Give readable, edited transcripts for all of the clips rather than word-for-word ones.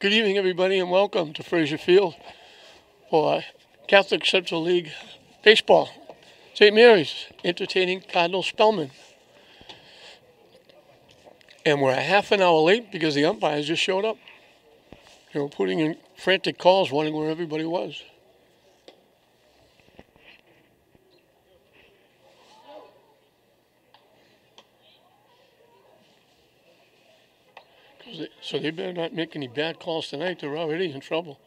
Good evening, everybody, and welcome to Fraser Field for Catholic Central League Baseball. St. Mary's entertaining Cardinal Spellman. And we're a half an hour late because the umpires just showed up. They were putting in frantic calls, wondering where everybody was. So they better not make any bad calls tonight. They're already in trouble.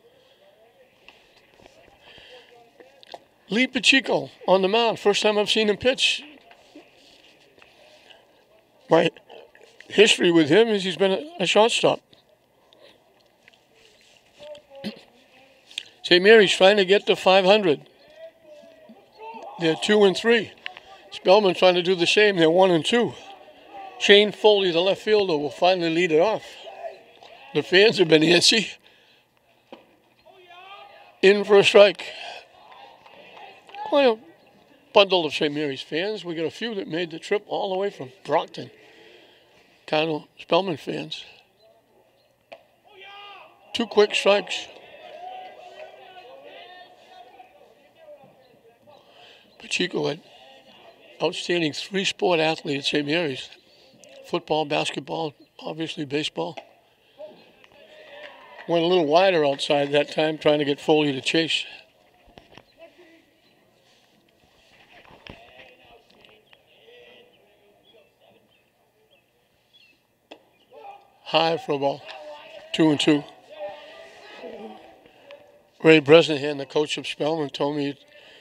Lee Pacheco on the mound. First time I've seen him pitch. My history with him is he's been a shortstop. St. Mary's trying to get to 500. They're 2-3. Spellman's trying to do the same. They're 1-2. Shane Foley, the left fielder, will finally lead it off. The fans have been antsy. In for a strike. Quite a bundle of St. Mary's fans. We got a few that made the trip all the way from Brockton. Cardinal Spellman fans. 2 quick strikes. Pacheco had outstanding 3-sport athlete at St. Mary's. Football, basketball, obviously baseball. Went a little wider outside that time, trying to get Foley to chase. High for a ball. 2-2. Ray Bresnahan, the coach of Spellman, told me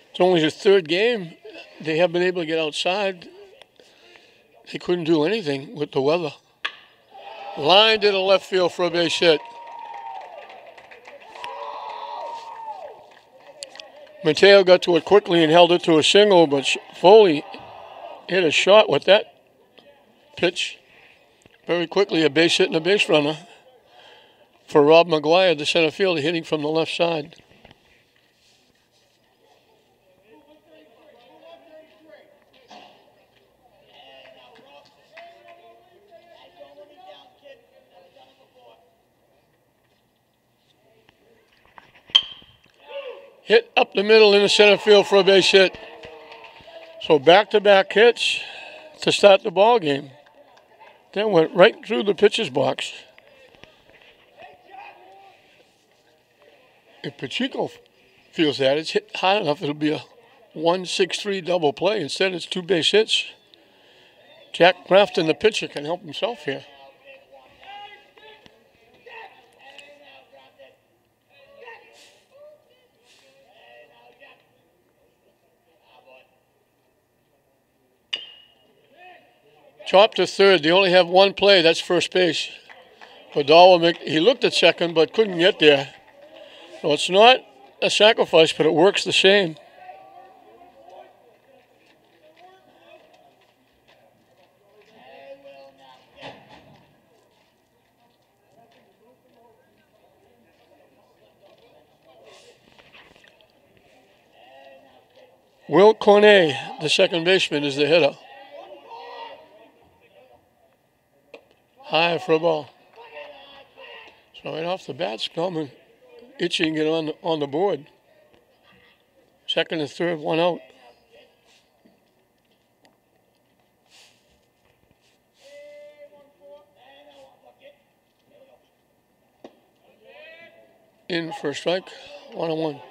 it's only his 3rd game. They have been able to get outside. They couldn't do anything with the weather. Line to the left field for a base hit. Mateo got to it quickly and held it to a single, but Foley hit a shot with that pitch. Very quickly, a base hit and a base runner for Rob McGuire, the center fielder, hitting from the left side. Hit up the middle in the center field for a base hit. So back-to-back hits to start the ball game. That went right through the pitcher's box. If Pacheco feels that, it's hit hard enough, it'll be a 1-6-3 double play. Instead, it's 2 base hits. Jack Grafton, the pitcher, can help himself here. Chop to third. They only have 1 play. That's first base. Vidal he looked at second but couldn't get there. So it's not a sacrifice, but it works the same. Will Cornet, the second baseman, is the hitter. High for a ball. So right off the bat, Spellman itching it on the board. Second and third, 1 out. In for a strike, 1-1.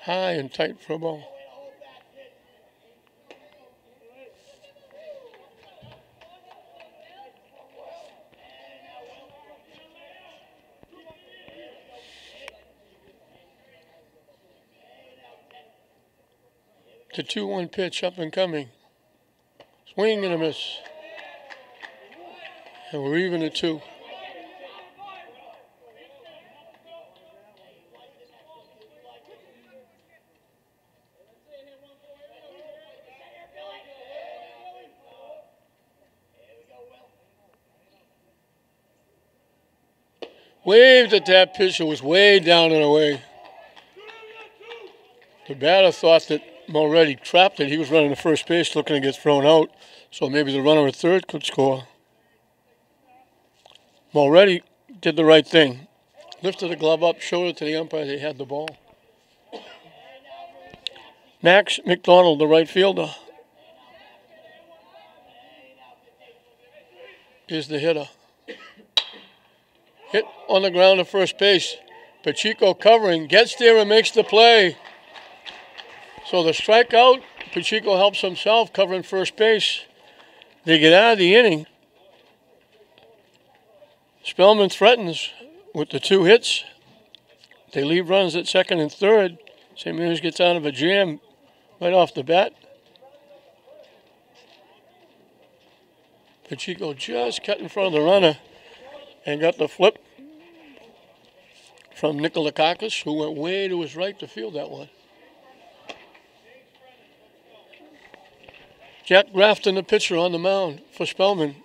High and tight for a ball. The 2-1 pitch up and coming. Swing and a miss. And we're even at 2. Waved at that pitch. It was way down and away. The batter thought that Mulready trapped it. He was running to first base looking to get thrown out. So maybe the runner at third could score. Mulready did the right thing. Lifted the glove up, showed it to the umpire. They had the ball. Max McDonald, the right fielder, is the hitter. Hit on the ground to first base. Pacheco covering, gets there and makes the play. So the strikeout, Pacheco helps himself covering first base. They get out of the inning. Spellman threatens with the 2 hits. They leave runners at second and third. St. Mary's gets out of a jam right off the bat. Pacheco just cut in front of the runner and got the flip from Nikolakakis, who went way to his right to field that one. Jack Grafton, the pitcher, on the mound for Spellman.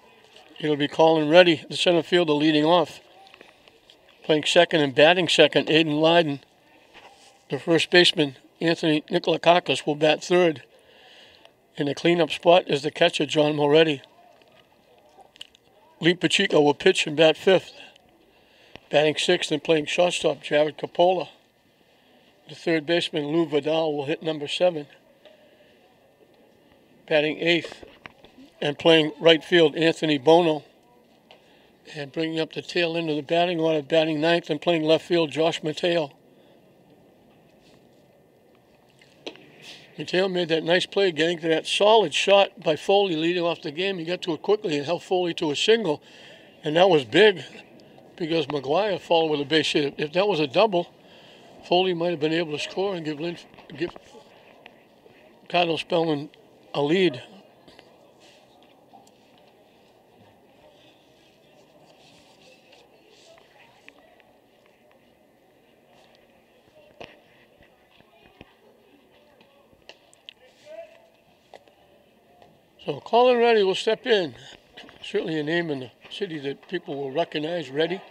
He'll be calling ready, the center fielder leading off. Playing second and batting second, Aiden Lyden. The first baseman, Anthony Nikolakakis, will bat third. In the cleanup spot is the catcher, John Mulready. Lee Pacheco will pitch and bat fifth. Batting sixth and playing shortstop, Jared Capola. The third baseman, Lou Vidal, will hit number 7. Batting eighth and playing right field, Anthony Bono. And bringing up the tail end of the batting order, batting ninth and playing left field, Josh Mateo. Mateo made that nice play, getting to that solid shot by Foley leading off the game. He got to it quickly and held Foley to a single. And that was big because McGuire followed with a base hit. If that was a double, Foley might have been able to score and give Cardinal Spellman a lead. So Colin Reddy will step in. Certainly a name in the city that people will recognize. Reddy.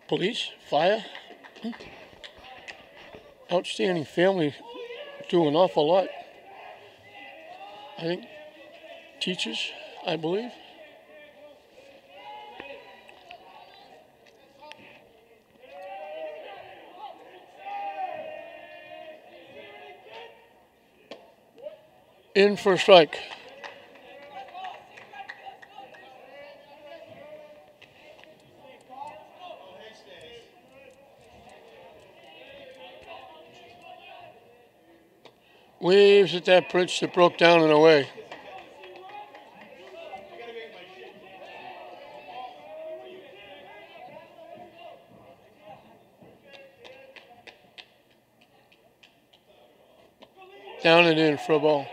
Police, fire. Outstanding family, do an awful lot. I think teachers, I believe. In for a strike. Waves at that pitch that broke down and away. Down and in for a ball.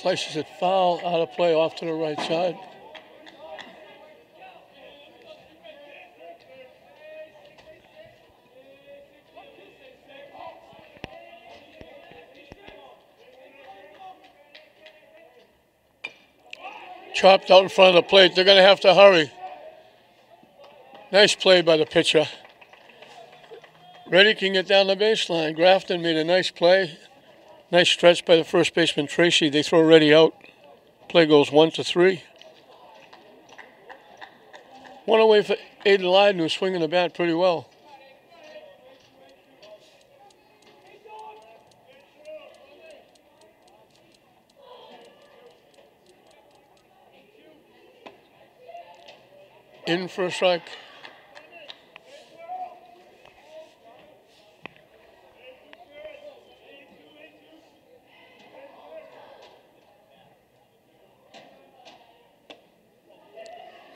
Slices it foul, out of play, off to the right side. Chopped out in front of the plate. They're going to have to hurry. Nice play by the pitcher. Reddy can get down the baseline. Grafton made a nice play. Nice stretch by the first baseman, Tracy. They throw Reddy out. Play goes 1-3. One away for Aiden Lyden, who's swinging the bat pretty well. In for a strike.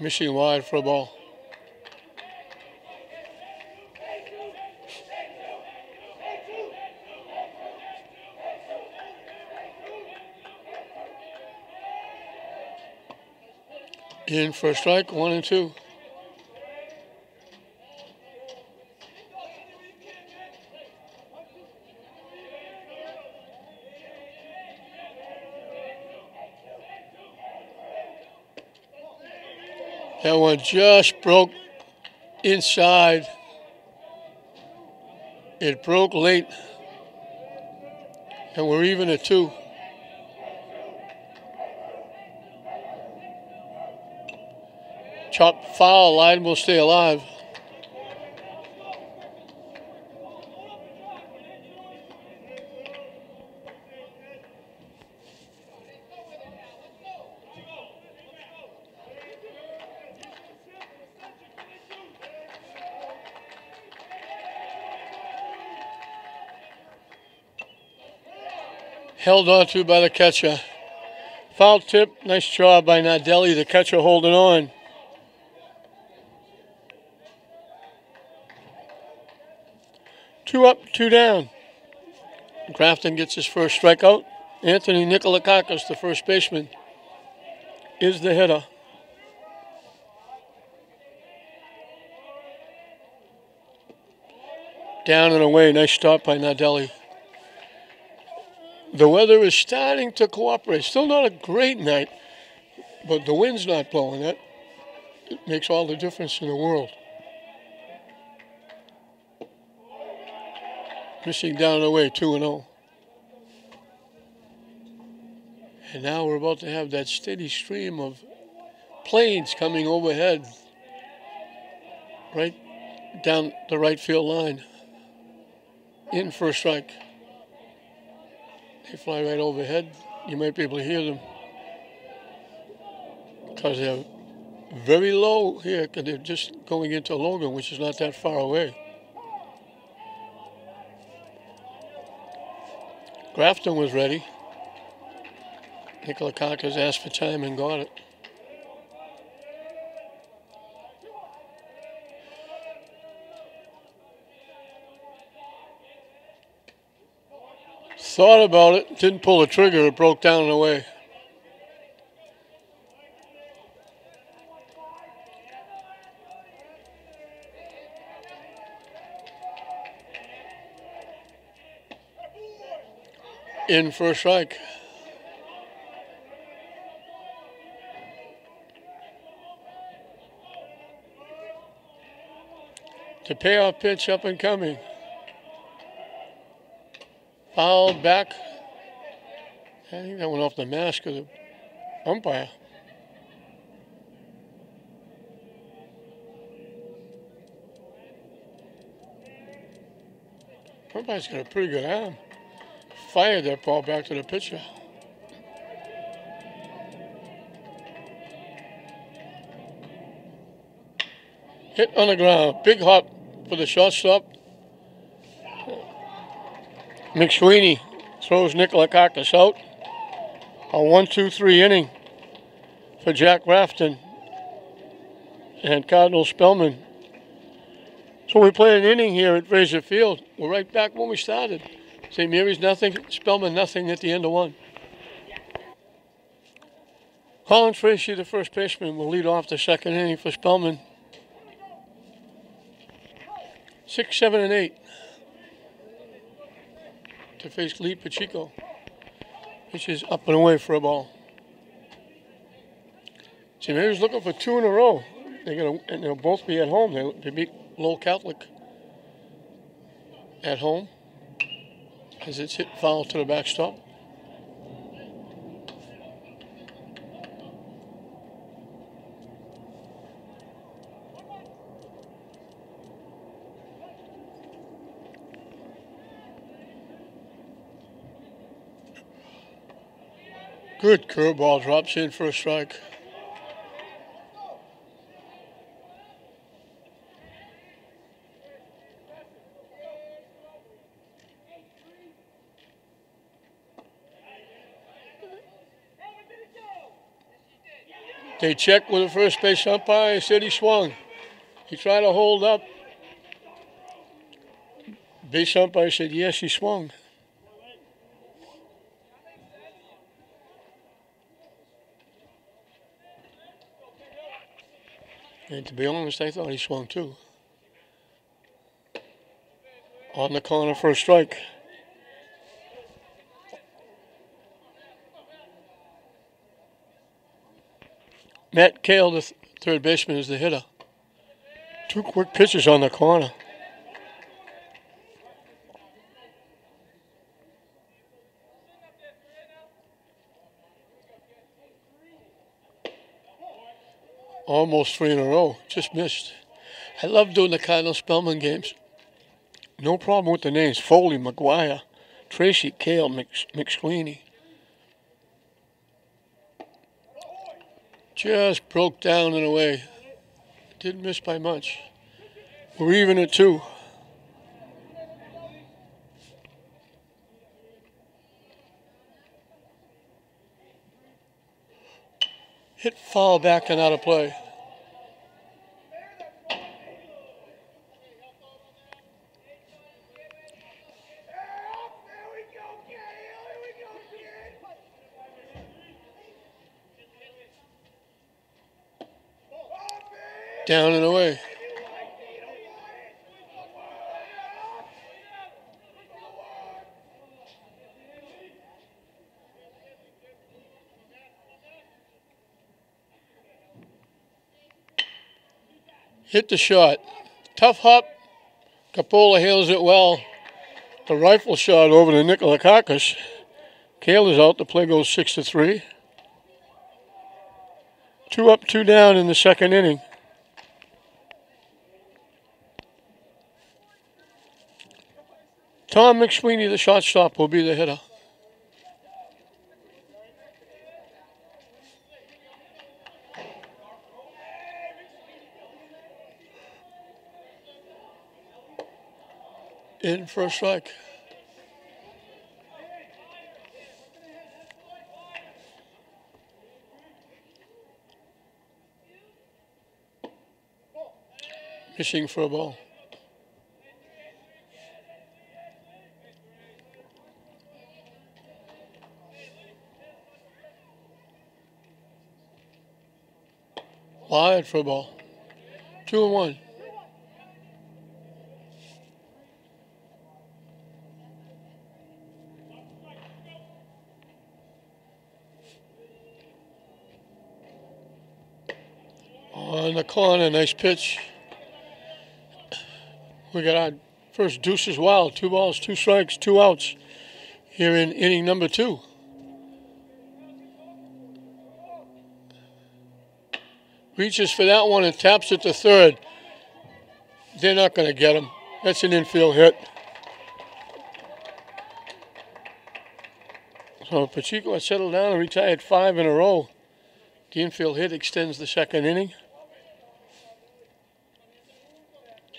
Missing wide for a ball. In for a strike, 1-2. That one just broke inside. It broke late. And we're even at 2. Chop foul line will stay alive. Held on to by the catcher. Foul tip. Nice job by Nardelli, the catcher, holding on. Two up, 2 down. Grafton gets his first strikeout. Anthony Nikolakakis, the first baseman, is the hitter. Down and away. Nice stop by Nardelli. The weather is starting to cooperate. Still not a great night, but the wind's not blowing. That it makes all the difference in the world. Missing down and away, 2-0. And now we're about to have that steady stream of planes coming overhead, right down the right field line. In first strike. They fly right overhead. You might be able to hear them because they're very low here because they're just going into Logan, which is not that far away. Grafton was ready. Nikolakakis asked for time and got it. Thought about it, didn't pull the trigger, it broke down and away. In first strike. The payoff pitch up and coming. Foul back. I think that went off the mask of the umpire. Umpire's got a pretty good arm. Fired that ball back to the pitcher. Hit on the ground. Big hop for the shortstop. McSweeney throws Nikolakakis out. A 1-2-3 inning for Jack Grafton and Cardinal Spellman. So we play an inning here at Fraser Field. We're right back when we started. St. Mary's nothing, Spellman nothing at the end of 1. Colin Tracy, the first baseman, will lead off the second inning for Spellman. 6, 7, and 8 to face Lee Pacheco, which is up and away for a ball. St. Mary's looking for 2 in a row. And they'll both be at home. They beat Lowell Catholic at home as it's hit foul to the backstop. Good curveball, drops in for a strike. They checked with the first base umpire. He said he swung. He tried to hold up. Base umpire said yes, he swung. And to be honest, I thought he swung too. On the corner for a strike. Matt Kale, the Third baseman is the hitter. Two quick pitches on the corner. Almost 3 in a row. Just missed. I love doing the Cardinal Spellman games. No problem with the names. Foley, McGuire, Tracy, Kale, McSweeney. Just broke down and away. Didn't miss by much. We're even at 2. Hit foul back and out of play. Down and away. Hit the shot. Tough hop. Capola hails it well. The rifle shot over to Nikolakakis. Kale is out. The play goes 6-3. 2 up, 2 down in the second inning. Tom McSweeney, the shortstop, will be the hitter. In for a strike. Missing for a ball. Wide for a ball. 2-1. On the corner, nice pitch. We got our first deuces wild. 2 balls, 2 strikes, 2 outs here in inning number 2. Reaches for that one and taps it to third. They're not going to get him. That's an infield hit. So Pacheco has settled down and retired 5 in a row. The infield hit extends the second inning.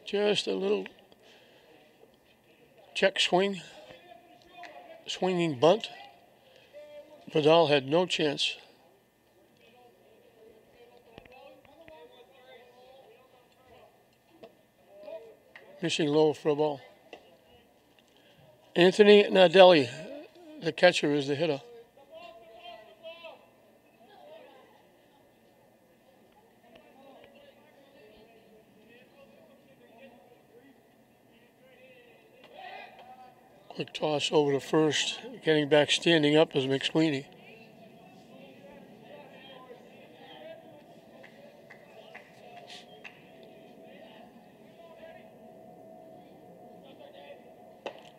Just a little check swing. Swinging bunt. Vidal had no chance. Missing low for a ball. Anthony Nadelli, the catcher, is the hitter. Quick toss over to first. Getting back, standing up is McSweeney.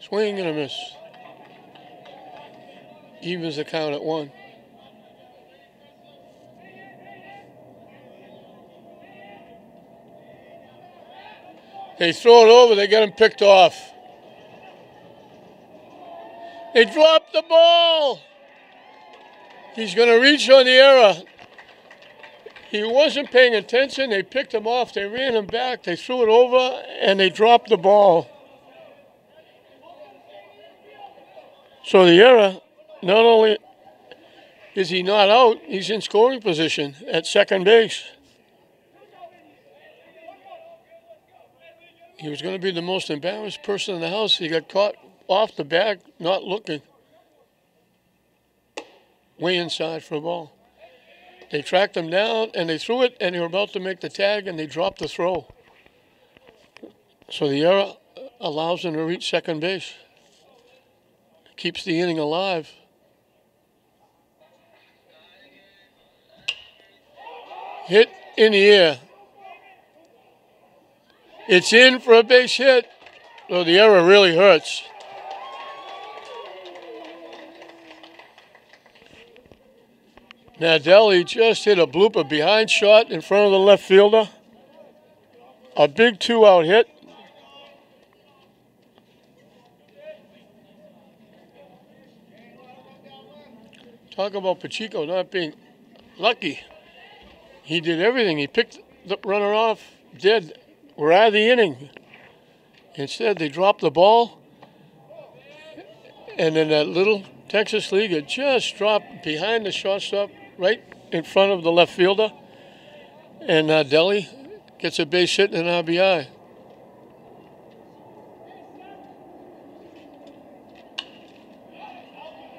Swing and a miss. Evens the count at 1. They throw it over, they get him picked off. They dropped the ball. He's going to reach on the error. He wasn't paying attention. They picked him off. They ran him back. They threw it over, and they dropped the ball. So the error, not only is he not out, he's in scoring position at second base. He was going to be the most embarrassed person in the house. He got caught off the bag, not looking. Way inside for a ball. They tracked him down, and they threw it, and they were about to make the tag, and they dropped the throw. So the error allows them to reach second base. Keeps the inning alive. Hit in the air. It's in for a base hit. So the error really hurts. Nadelli just hit a blooper behind shot in front of the left fielder. A big 2-out hit. Talk about Pacheco not being lucky. He did everything. He picked the runner off dead. We're out of the inning. Instead, they dropped the ball. And then that little Texas leaguer just dropped behind the shortstop right in front of the left fielder. And Nadelli gets a base hit and an RBI.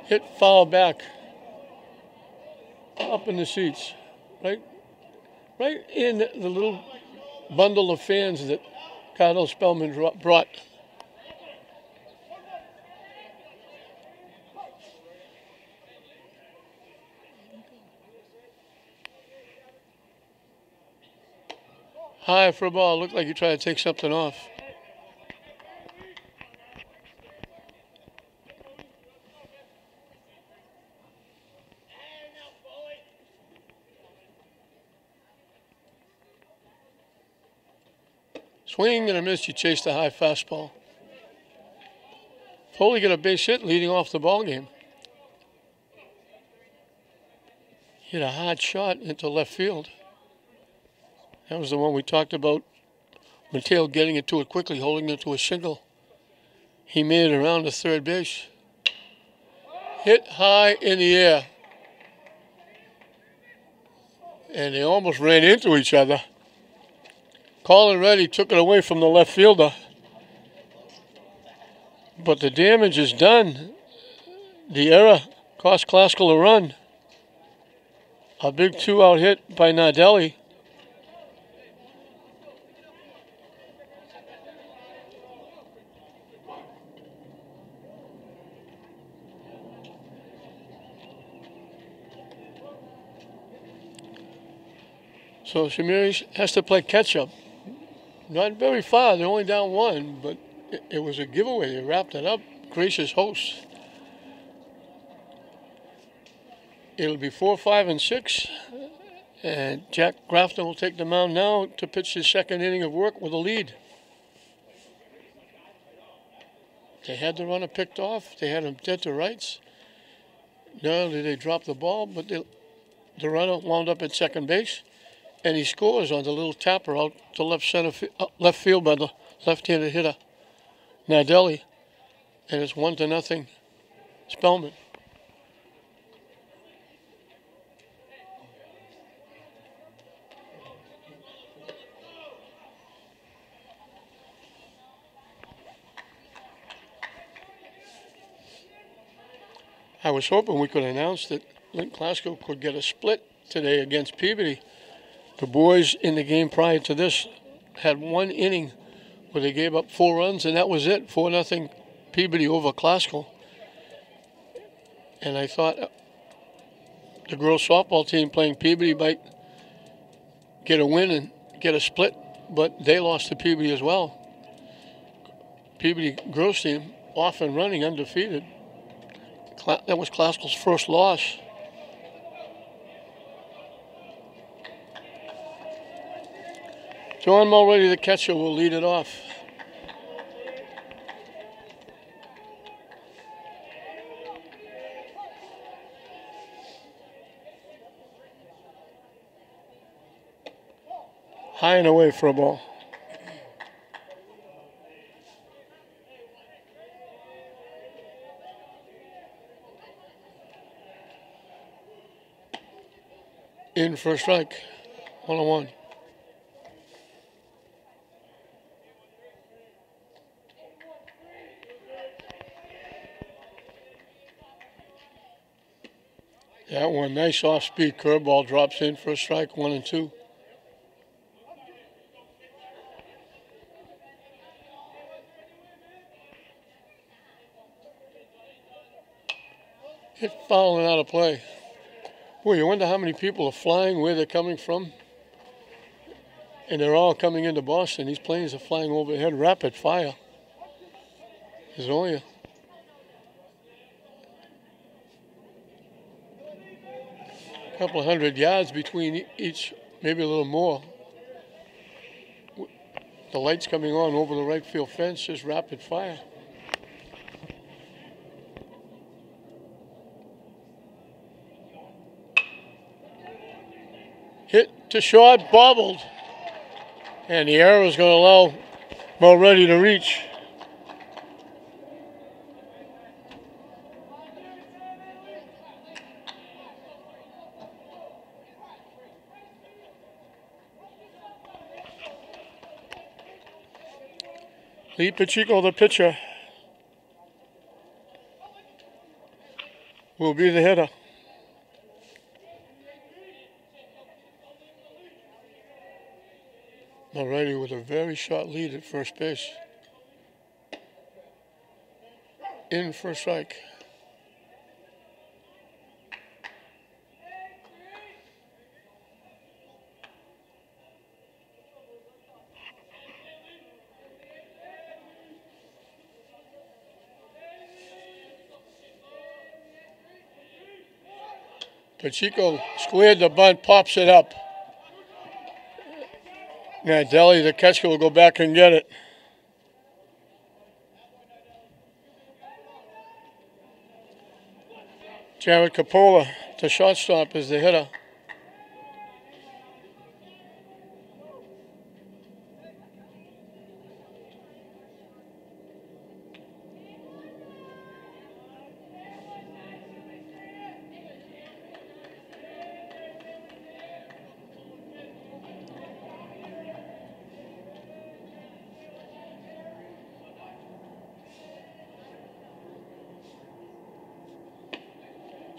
Hit foul back. Up in the seats. Right in the little bundle of fans that Cardinal Spellman brought. High for a ball. Looked like he tried to take something off. Swing and a miss. You chase the high fastball. Foley got a base hit leading off the ball game. Hit a hard shot into left field. That was the one we talked about. Mateo getting it to it quickly, holding it to a single. He made it around to third base. Hit high in the air. And they almost ran into each other. Colin Reddy took it away from the left fielder. But the damage is done. The error cost Classical a run. A big 2-out hit by Nadelli. So Shamiri has to play catch-up. Not very far. They're only down one, but it was a giveaway. They wrapped it up. Gracious hosts. It'll be 4, 5, and 6. And Jack Grafton will take the mound now to pitch his second inning of work with a lead. They had the runner picked off. They had him dead to rights. Not only did they drop the ball, but the runner wound up at second base. And he scores on the little tapper out to left field by the left-handed hitter, Nadelli. And it's 1-0 Spellman. I was hoping we could announce that Lynn Glasgow could get a split today against Peabody. The boys in the game prior to this had one inning where they gave up 4 runs, and that was it. 4-0 Peabody over Classical. And I thought the girls softball team playing Peabody might get a win and get a split, but they lost to Peabody as well. Peabody girls team off and running, undefeated. That was Classical's first loss. John Mulready, the catcher, will lead it off. High and away for a ball. In for a strike. 1-1. That one, nice off-speed curveball, drops in for a strike, 1-2. Hit foul and out of play. Boy, you wonder how many people are flying, where they're coming from. And they're all coming into Boston. These planes are flying overhead rapid fire. There's only a couple of 100 yards between each, maybe a little more. The lights coming on over the right field fence, just rapid fire. Hit to short, bobbled. And the arrow is going to allow Mulready to reach. Lee Pacheco, the pitcher, will be the hitter. Mulready with a very short lead at first base. In for a strike. Pacheco squared the bunt, pops it up. Now Deli, the catcher, will go back and get it. Jared Capola, the shortstop, is the hitter.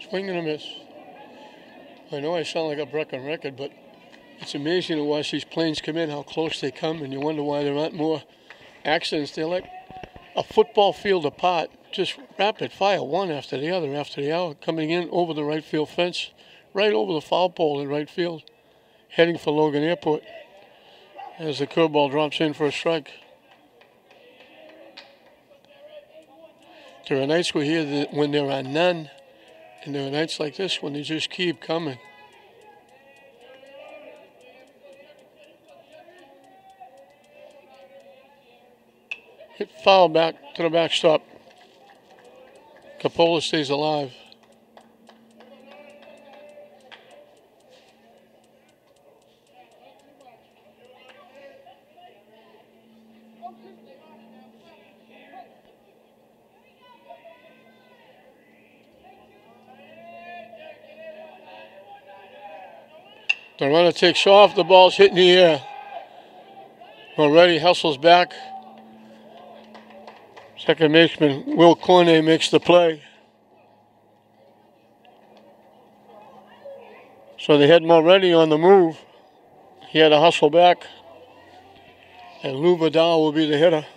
Swing and a miss. I know I sound like a broken record, but it's amazing to watch these planes come in, how close they come, and you wonder why there aren't more accidents. They're like a football field apart, just rapid fire, one after the other, coming in over the right field fence, right over the foul pole in right field, heading for Logan Airport as the curveball drops in for a strike. There are nights we hear that when there are none, and there are nights like this when they just keep coming. Hit foul back to the backstop. Capola stays alive. The runner takes off, the ball's hit in the air. Mulready hustles back. Second baseman Will Cornet makes the play. So they had Mulready on the move. He had to hustle back. And Lou Vidal will be the hitter.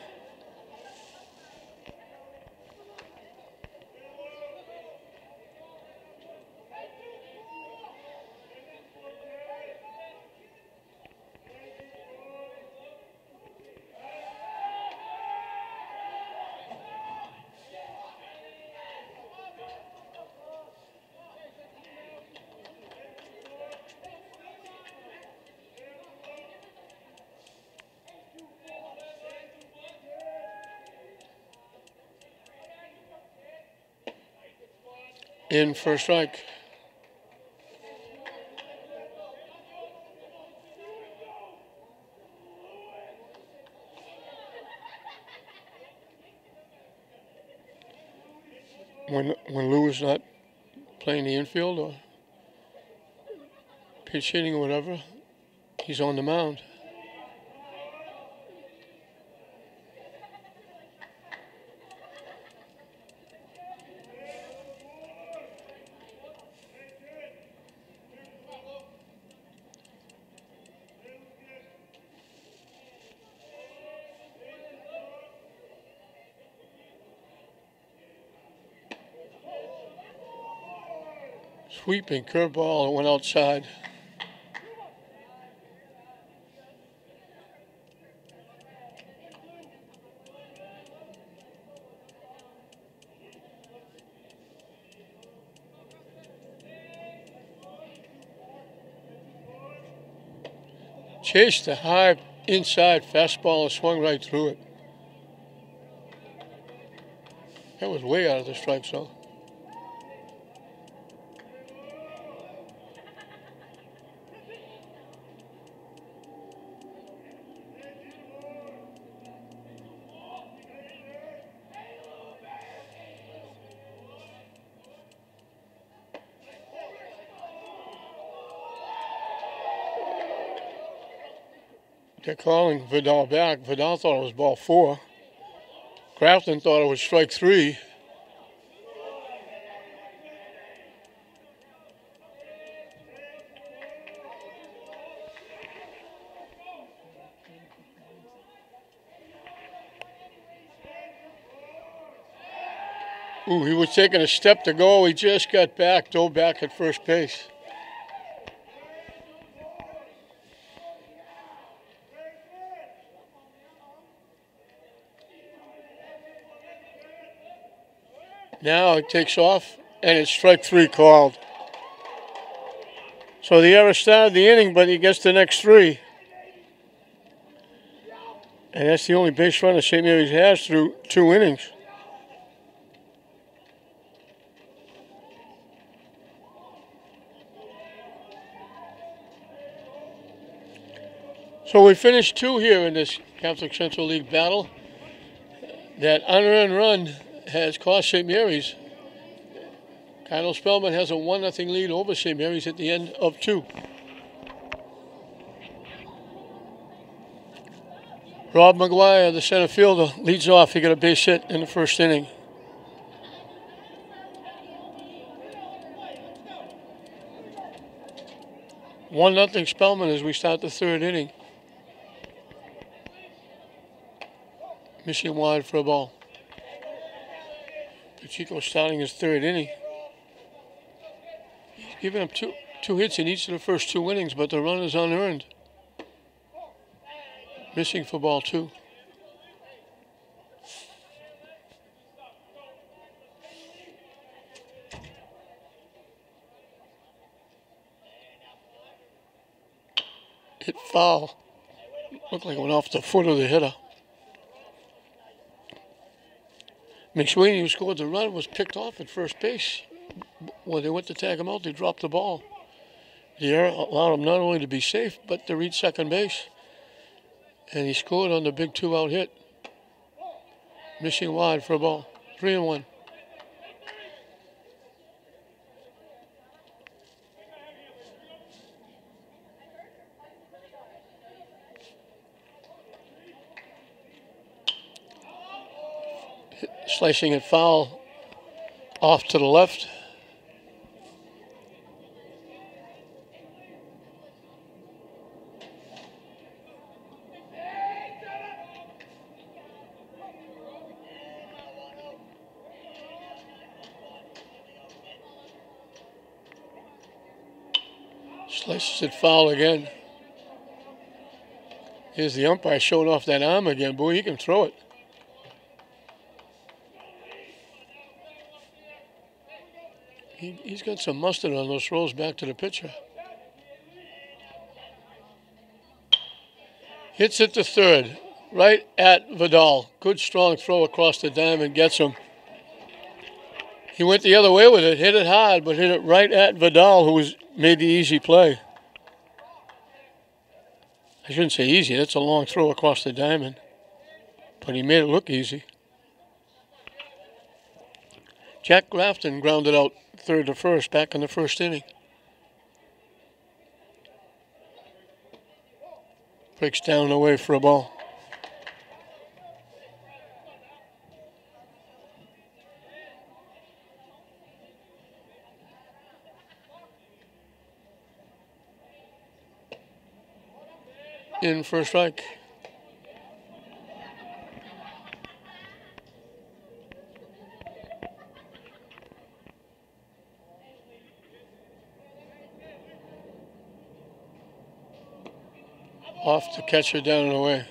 In for a strike. When Lou is not playing the infield or pitch hitting or whatever, he's on the mound. Sweeping curveball, it went outside. chased the high inside fastball and swung right through it. That was way out of the strike zone. They're calling Vidal back. Vidal thought it was ball 4. Crafton thought it was strike 3. Ooh, he was taking a step to go. He just got back, dove back at first base. Now it takes off, and it's strike 3 called. So the error started the inning, but he gets the next 3. And that's the only base runner St. Mary's has through 2 innings. So we finished 2 here in this Catholic Central League battle. That unearned run has cost St. Mary's. Cardinal Spellman has a 1-0 lead over St. Mary's at the end of 2. Rob McGuire, the center fielder, leads off. He got a base hit in the first inning. One nothing Spellman as we start the 3rd inning. Missing wide for a ball. Pacheco starting his 3rd inning. He's given up two hits in each of the first 2 innings, but the run is unearned. Missing for ball 2. Hit foul. Looked like it went off the foot of the hitter. McSweeney, who scored the run, was picked off at first base. When they went to tag him out, they dropped the ball. The error allowed him not only to be safe, but to reach second base. And he scored on the big 2-out hit. Missing wide for a ball. 3-1. Slicing it foul off to the left. Slices it foul again. Here's the umpire showing off that arm again. Boy, he can throw it. He's got some mustard on those throws back to the pitcher. Hits it to 3rd, right at Vidal. Good strong throw across the diamond, gets him. He went the other way with it, hit it hard, but hit it right at Vidal, who made the easy play. I shouldn't say easy, that's a long throw across the diamond. But he made it look easy. Jack Grafton grounded out 3rd to 1st back in the 1st inning. Breaks down and away for a ball. In for a strike. Off the catcher, down and away.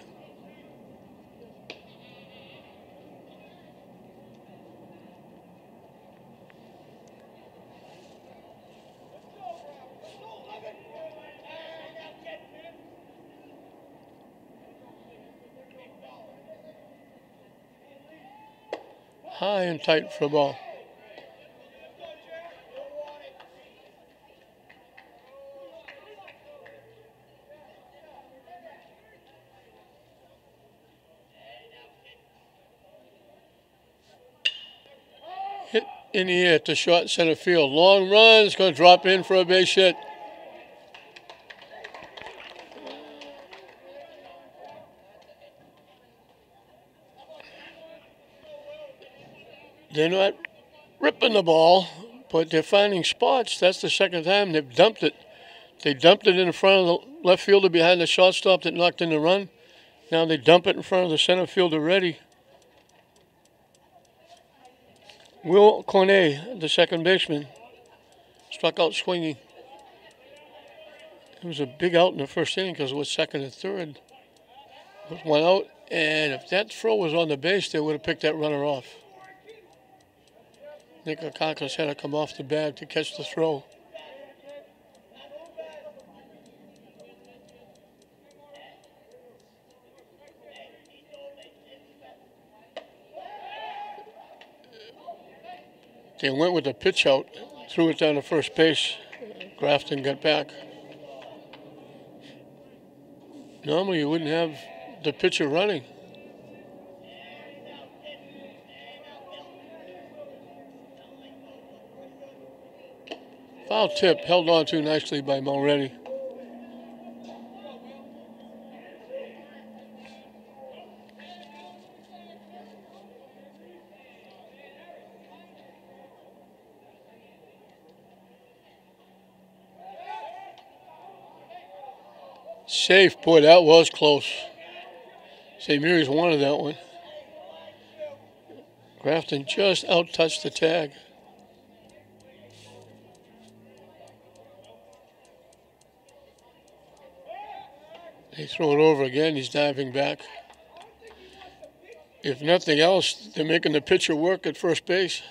high and tight for a ball. Hit in the air to short center field. Long run. It's going to drop in for a base hit. They're not ripping the ball, but they're finding spots. That's the second time they've dumped it. They dumped it in front of the left fielder behind the shortstop that knocked in the run. Now they dump it in front of the center fielder ready. Will Cornet, the second baseman, struck out swinging. It was a big out in the first inning because it was second and third. It was one out, and if that throw was on the base, they would have picked that runner off. Nick Akakis had to come off the bag to catch the throw. They went with the pitch out, threw it down to first base. Grafton got back. Normally you wouldn't have the pitcher running. Foul tip held on to nicely by Mulready. Safe, boy, that was close. St. Mary's wanted that one. Grafton just out-touched the tag. They throw it over again. He's diving back. If nothing else, they're making the pitcher work at first base.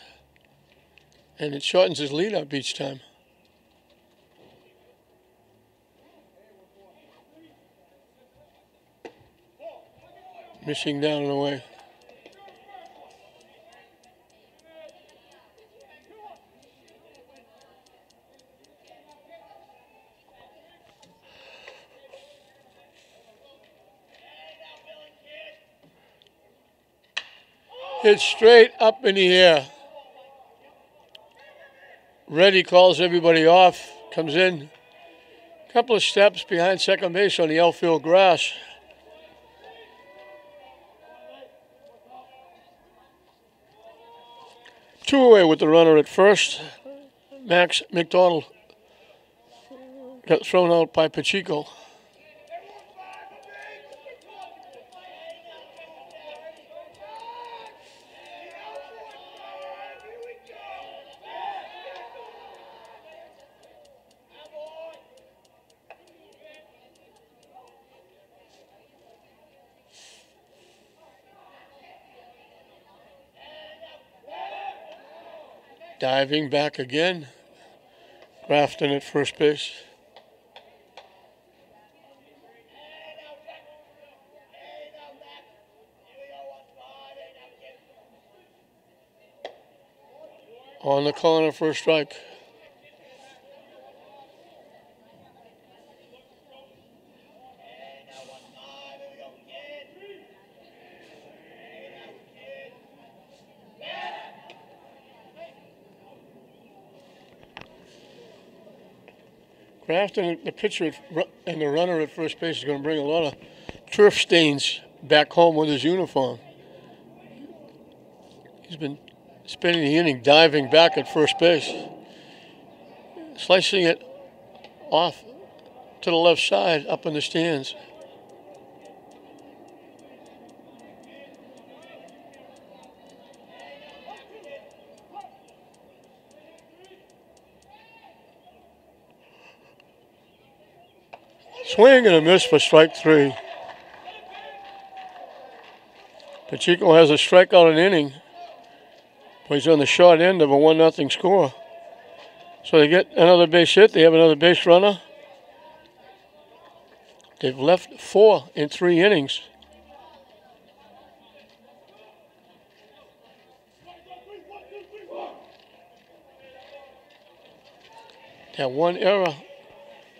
And it shortens his lead up each time. Missing down and away. Hit straight up in the air. Reddy calls everybody off, comes in. A couple of steps behind second base on the outfield grass. Two away with the runner at first. Max McDonald got thrown out by Pacheco. Diving back again. Grafton at first base. On the corner for a strike. Grafton, the pitcher and the runner at first base, is going to bring a lot of turf stains back home with his uniform. He's been spending the inning diving back at first base, slicing it off to the left side up in the stands. Swing and a miss for strike three. Pacheco has a strikeout an inning, but he's on the short end of a 1-0 score. So they get another base hit. They have another base runner. They've left 4 in 3 innings. Had one error.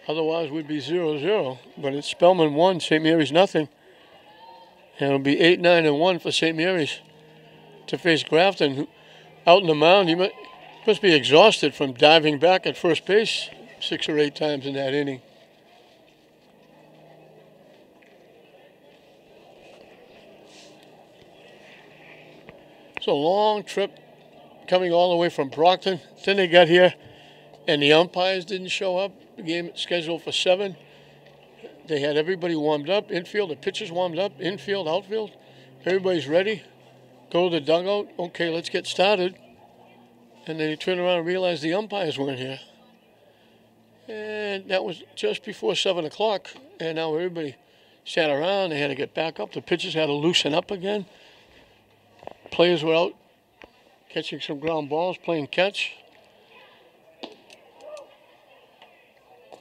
Otherwise, we'd be 0-0. But it's Spellman 1, St. Mary's nothing. And it'll be 8-9-1 for St. Mary's to face Grafton. Who, out in the mound, he must be exhausted from diving back at first base 6 or 8 times in that inning. It's a long trip coming all the way from Brockton. Then they got here, and the umpires didn't show up. The game scheduled for 7. They had everybody warmed up, infield, the pitchers warmed up, infield, outfield. Everybody's ready. Go to the dugout. Okay, let's get started. And then they turned around and realized the umpires weren't here. And that was just before 7 o'clock. And now everybody sat around. They had to get back up. The pitchers had to loosen up again. Players were out catching some ground balls, playing catch.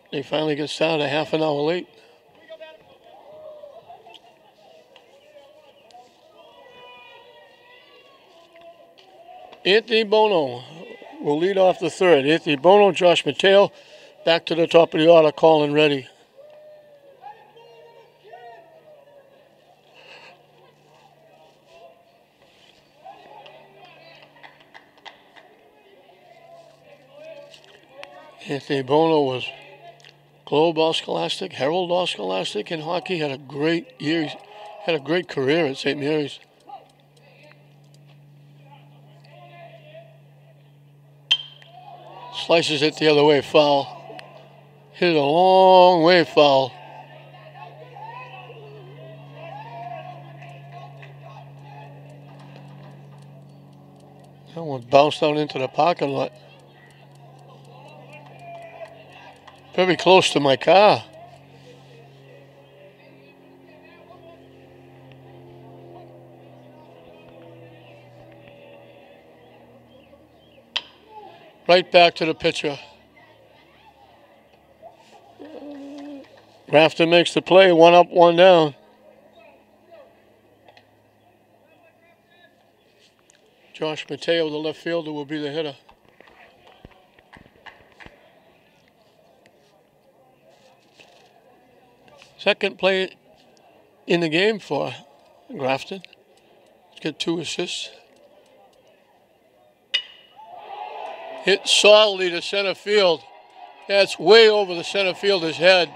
They finally got started a half an hour late. Anthony Bono will lead off the third. Anthony Bono, Josh Mateo, back to the top of the order, calling ready. Anthony Bono was Globe All-Scholastic, Herald All-Scholastic in hockey. Had a great year. Had a great career at St. Mary's. Slices it the other way, foul. Hit it a long way, foul. That one bounced out into the parking lot. Very close to my car. Right back to the pitcher. Grafton makes the play, 1 up, 1 down. Josh Mateo, the left fielder, will be the hitter. Second play in the game for Grafton. Let's get 2 assists. Hit solidly to center field. That's way over the center fielder's head.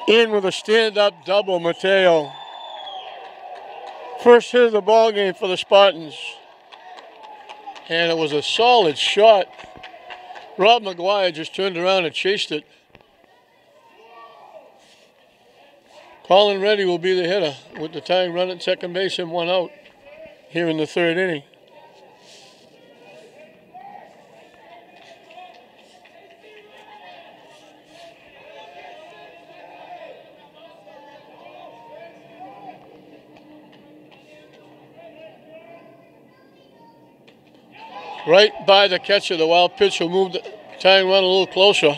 In with a stand-up double, Mateo. First hit of the ball game for the Spartans. And it was a solid shot. Rob McGuire just turned around and chased it. Colin Reddy will be the hitter with the tying run at second base and 1 out here in the third inning. Right by the catcher, the wild pitch will move the tying run a little closer.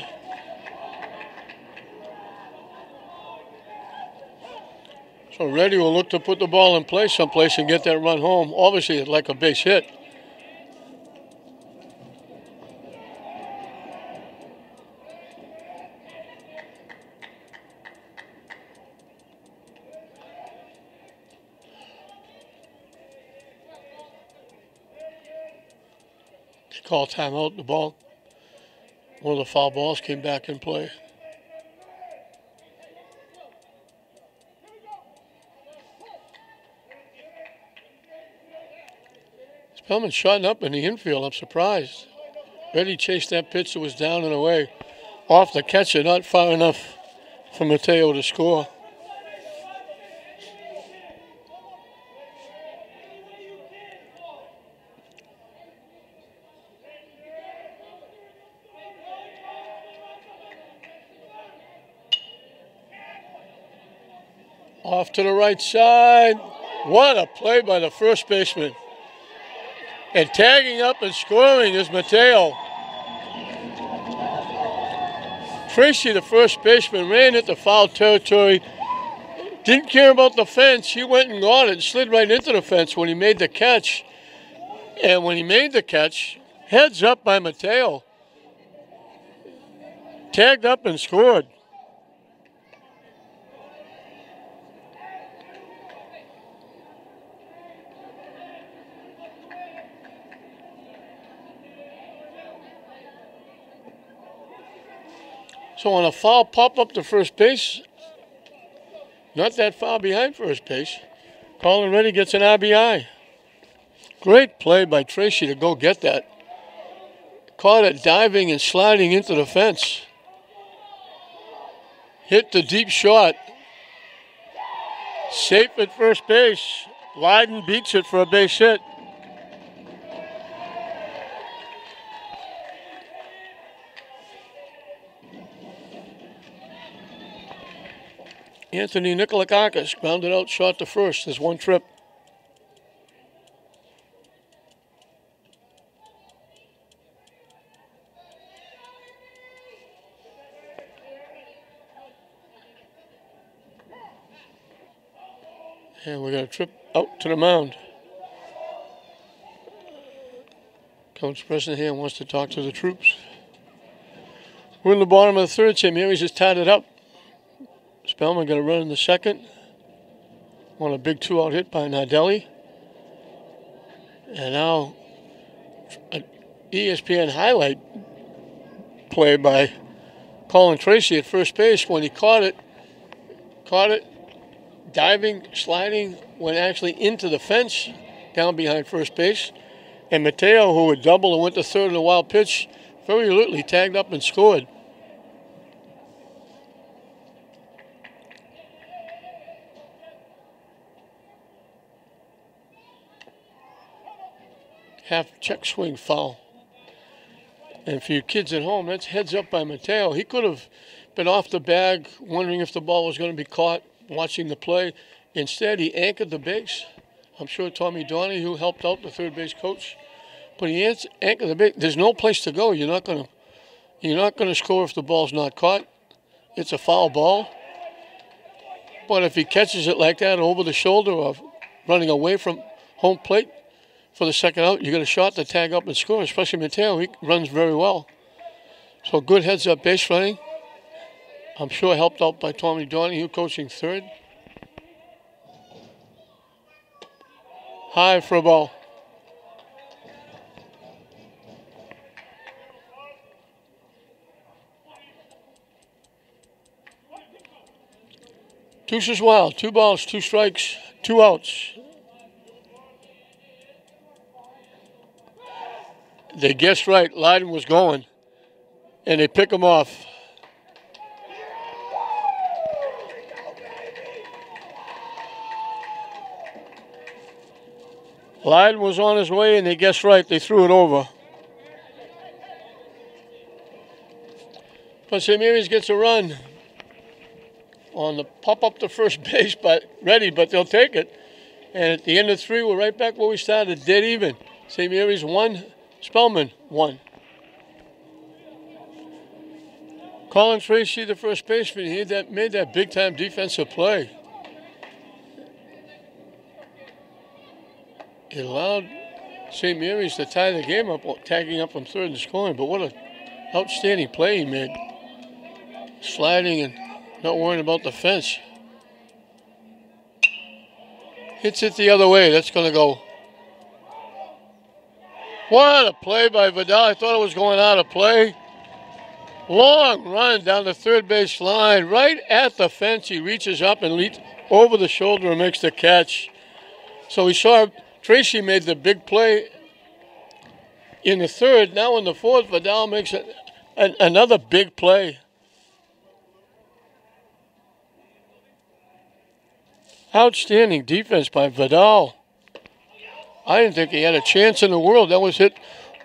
So Reddy will look to put the ball in play someplace and get that run home. Obviously, it's like a base hit. They call timeout. The ball, one of the foul balls came back in play. Spellman shot up in the infield. I'm surprised. Reddy chased that pitch that was down and away. Off the catcher, not far enough for Mateo to score. Off to the right side. What a play by the first baseman. And tagging up and scoring is Mateo. Tracy, the first baseman, ran into foul territory. Didn't care about the fence. He went and got it, slid right into the fence when he made the catch. And when he made the catch, Heads up by Mateo. Tagged up and scored. So on a foul pop up to first base, not that far behind first base, Colin Reddy gets an RBI. Great play by Tracy to go get that. Caught it diving and sliding into the fence. Hit the deep shot. Safe at first base. Lydon beats it for a base hit. Anthony Nikolakakis grounded out shot to first. There's one trip. And we're going to trip out to the mound. Coach Bresnahan wants to talk to the troops. We're in the bottom of the third. St. Mary's has tied it up. Spellman going to run in the second. On a big 2-out hit by Nardelli. And now an ESPN highlight play by Colin Tracy at first base when he caught it, diving, sliding, went actually into the fence down behind first base. And Mateo, who would double and went to third in a wild pitch, very alertly tagged up and scored. Half check swing foul. And for you kids at home, that's heads up by Mateo. He could have been off the bag, wondering if the ball was going to be caught, watching the play. Instead, he anchored the base. I'm sure Tommy Donahue helped out the third base coach. But he anchored the base. There's no place to go. You're not going to score if the ball's not caught. It's a foul ball. But if he catches it like that over the shoulder or running away from home plate for the second out, you get a shot to tag up and score, especially Mateo. He runs very well. So good heads-up base running. I'm sure helped out by Tommy Donahue coaching third. High for a ball. Deuces wild. 2 balls, 2 strikes, 2 outs. They guessed right. Lydon was going, and they pick him off. Lydon was on his way, and they guessed right. They threw it over. But St. Mary's gets a run on the pop-up to first base, but they'll take it. And at the end of 3, we're right back where we started, dead even. St. Mary's 1, Spellman 1. Colin Tracy, the first baseman, he made that big-time defensive play. It allowed St. Mary's to tie the game up, tagging up from third and scoring. But what an outstanding play he made. Sliding and not worrying about the fence. Hits it the other way. That's going to go. What a play by Vidal. I thought it was going out of play. Long run down the third base line. Right at the fence. He reaches up and leaps over the shoulder and makes the catch. So we saw Tracy made the big play in the third. Now in the fourth, Vidal makes another big play. Outstanding defense by Vidal. I didn't think he had a chance in the world. That was hit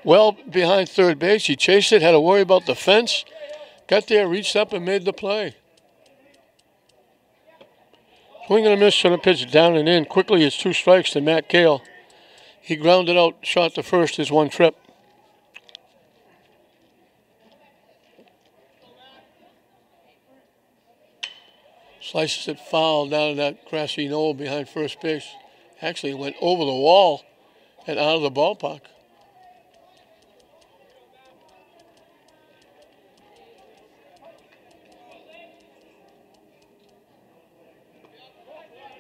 well behind third base. He chased it, had to worry about the fence. Got there, reached up, and made the play. Swing and a miss on the pitch down and in. Quickly, it's 2 strikes to Matt Kale. He grounded out, shot to first, his 1 trip. Slices it foul down in that grassy knoll behind first base. Actually went over the wall and out of the ballpark.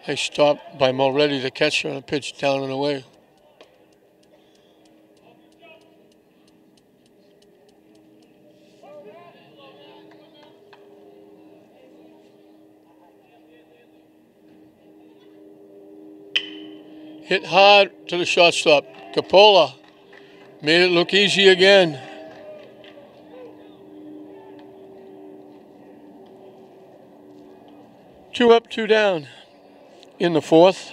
They stopped by Mulready, the catcher, on a pitch down and away. Hit hard to the shortstop. Capola made it look easy again. Two up, two down in the fourth.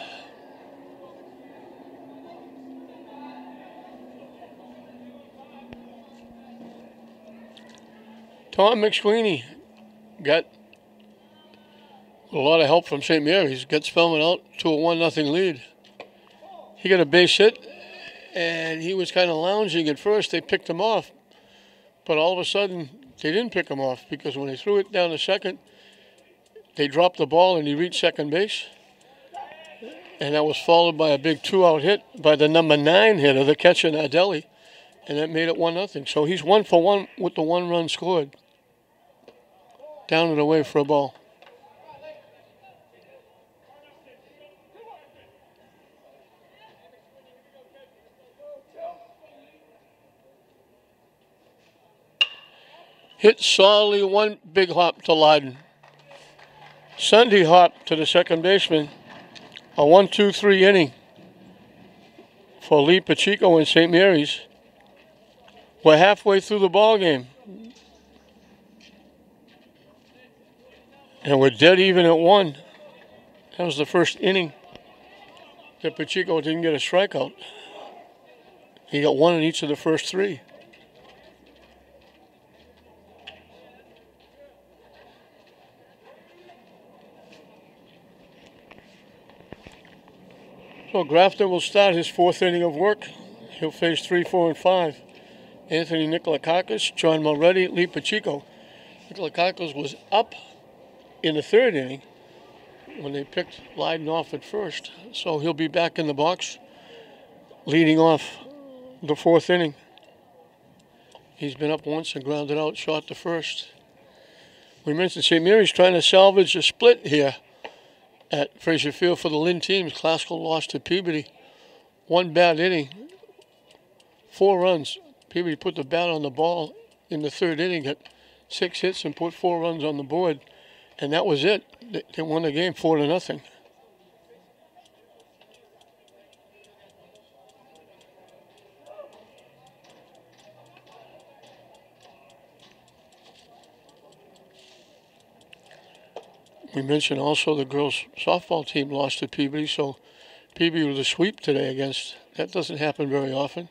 Tom McSweeney got a lot of help from St. Mary's. Got Spellman out to a 1-0 lead. He got a base hit, and he was kind of lounging at first. They picked him off, but all of a sudden they didn't pick him off because when they threw it down to second, they dropped the ball and he reached second base. And that was followed by a big 2-out hit by the number 9 hitter, the catcher Nardelli, and that made it 1-0. So he's 1 for 1 with the 1 run scored. Down and away for a ball. Hit solidly, 1 big hop to Lyden. Sunday hop to the second baseman. A 1-2-3 inning for Lee Pacheco and St. Mary's. We're halfway through the ball game. And we're dead even at 1. That was the first inning that Pacheco didn't get a strikeout. He got 1 in each of the first 3. So Grafton will start his 4th inning of work. He'll face 3, 4, and 5. Anthony Nicolakakis, John Mulready, Lee Pacheco. Nicolakakis was up in the 3rd inning when they picked Lyden off at first. So he'll be back in the box leading off the 4th inning. He's been up once and grounded out short to first. We mentioned St. Mary's trying to salvage a split here at Fraser Field for the Lynn teams. Classical lost to Peabody. 1 bad inning, 4 runs. Peabody put the bat on the ball in the 3rd inning, got 6 hits and put 4 runs on the board. And that was it. They won the game 4-0. We mentioned also the girls' softball team lost to Peabody, so Peabody was a sweep today against. That doesn't happen very often.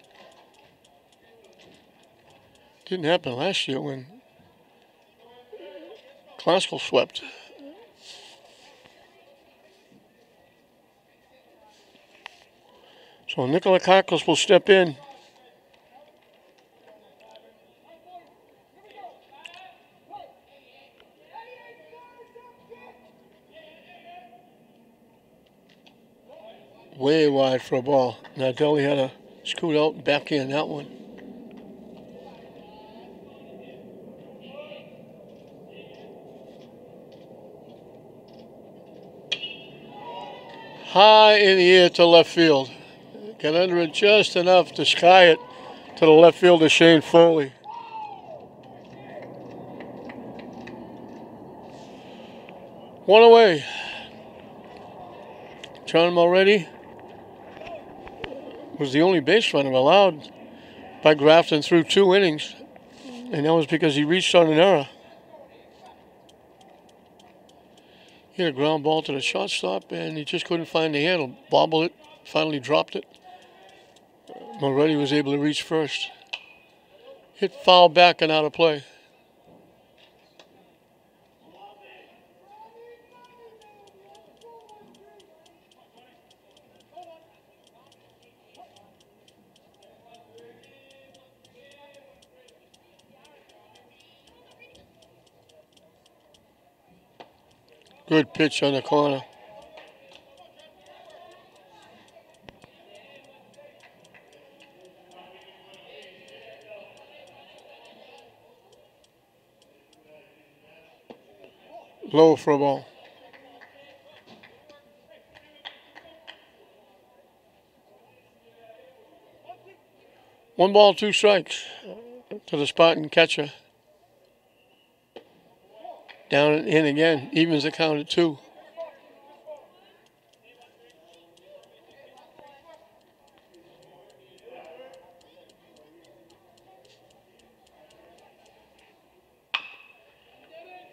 Didn't happen last year when Classical swept. So Nicolakakis will step in. Way wide for a ball. Nardelli had to scoot out and back in that one. High in the air to left field. Got under it just enough to sky it to the left fielder, Shane Foley. One away. John Mulready was the only base runner allowed by Grafton through 2 innings, and that was because he reached on an error. He had a ground ball to the shortstop, and he just couldn't find the handle. Bobbled it, finally dropped it. Mulready was able to reach first. Hit foul back and out of play. Good pitch on the corner. Low for a ball. 1 ball, 2 strikes to the Spartan catcher. Down and in again, evens the count at 2.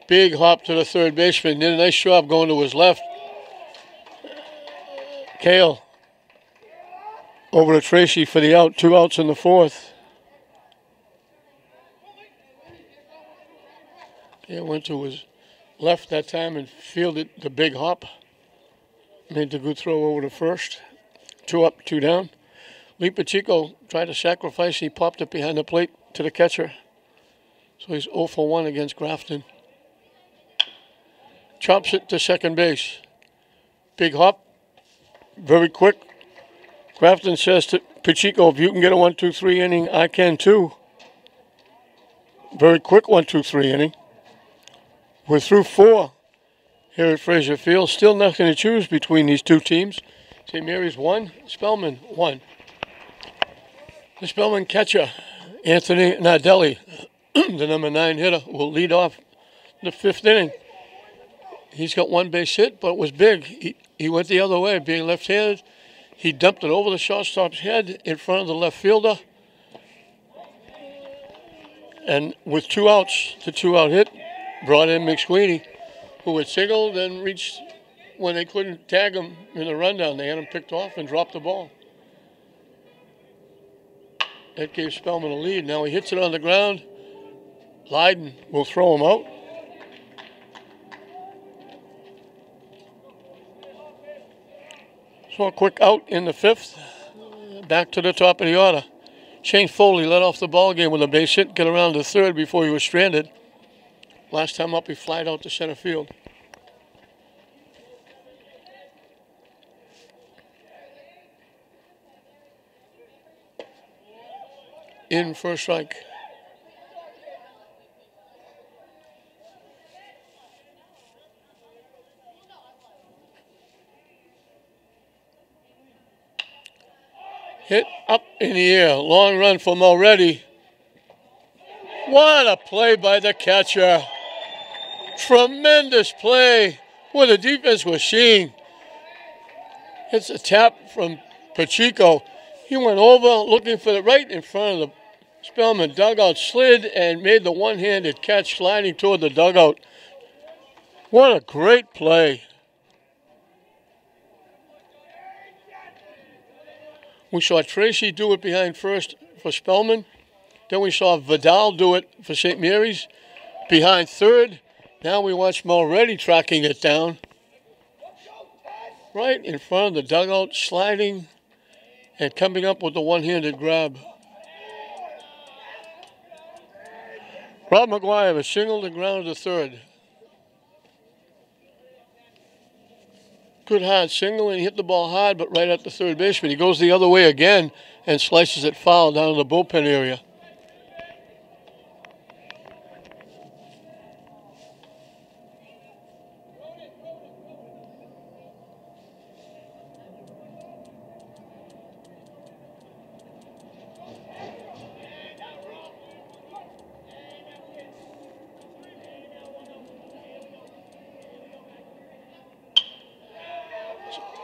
Big hop to the third baseman. Did a nice job going to his left. Kale over to Tracy for the out. 2 outs in the 4th. Kale went to his left that time and fielded the big hop. Made the good throw over to first. 2 up, 2 down. Lee Pacheco tried to sacrifice. He popped it behind the plate to the catcher. So he's 0 for 1 against Grafton. Chops it to second base. Big hop. Very quick. Grafton says to Pacheco, if you can get a 1-2-3 inning, I can too. Very quick 1-2-3 inning. We're through 4 here at Fraser Field. Still nothing to choose between these two teams. St. Mary's 1, Spellman 1. The Spellman catcher, Anthony Nardelli, the number 9 hitter, will lead off the 5th inning. He's got 1 base hit, but it was big. He went the other way, being left-handed. He dumped it over the shortstop's head in front of the left fielder. And with 2 outs, the 2-out hit brought in McSweeney, who had singled and reached when they couldn't tag him in the rundown. They had him picked off and dropped the ball. That gave Spellman a lead. Now he hits it on the ground. Lydon will throw him out. So a quick out in the 5th. Back to the top of the order. Shane Foley led off the ball game with a base hit, get around to third before he was stranded. Last time up, he flied out to center field. In for a strike. Hit up in the air. Long run for Mulready. What a play by the catcher. Tremendous play. What the defense was seeing. It's a tap from Pacheco. He went over looking for the right in front of the Spellman dugout, slid and made the one-handed catch sliding toward the dugout. What a great play. We saw Tracy do it behind first for Spellman. Then we saw Vidal do it for St. Mary's behind third. Now we watch Mulready tracking it down. Right in front of the dugout, sliding and coming up with the one-handed grab. Rob McGuire was singled and grounded to third. Good hard single, and he hit the ball hard, but right at the third baseman. He goes the other way again and slices it foul down in the bullpen area.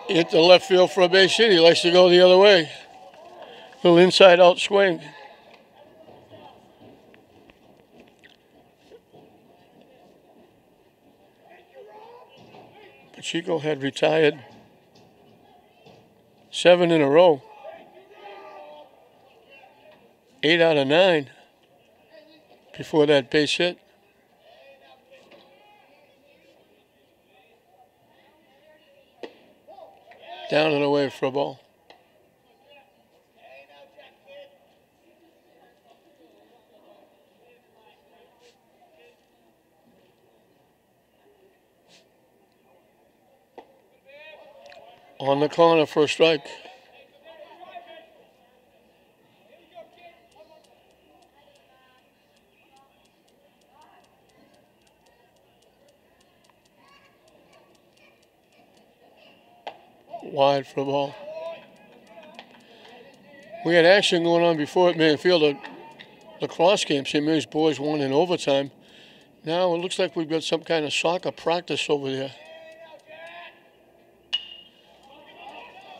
Hit the left field for a base hit. He likes to go the other way. Little inside-out swing. Pacheco had retired 7 in a row. 8 out of 9 before that base hit. Down and away for a ball. On the corner for a strike. Wide for a ball. We had action going on before at Manfield, lacrosse game. St. Mary's boys won in overtime. Now it looks like we've got some kind of soccer practice over there.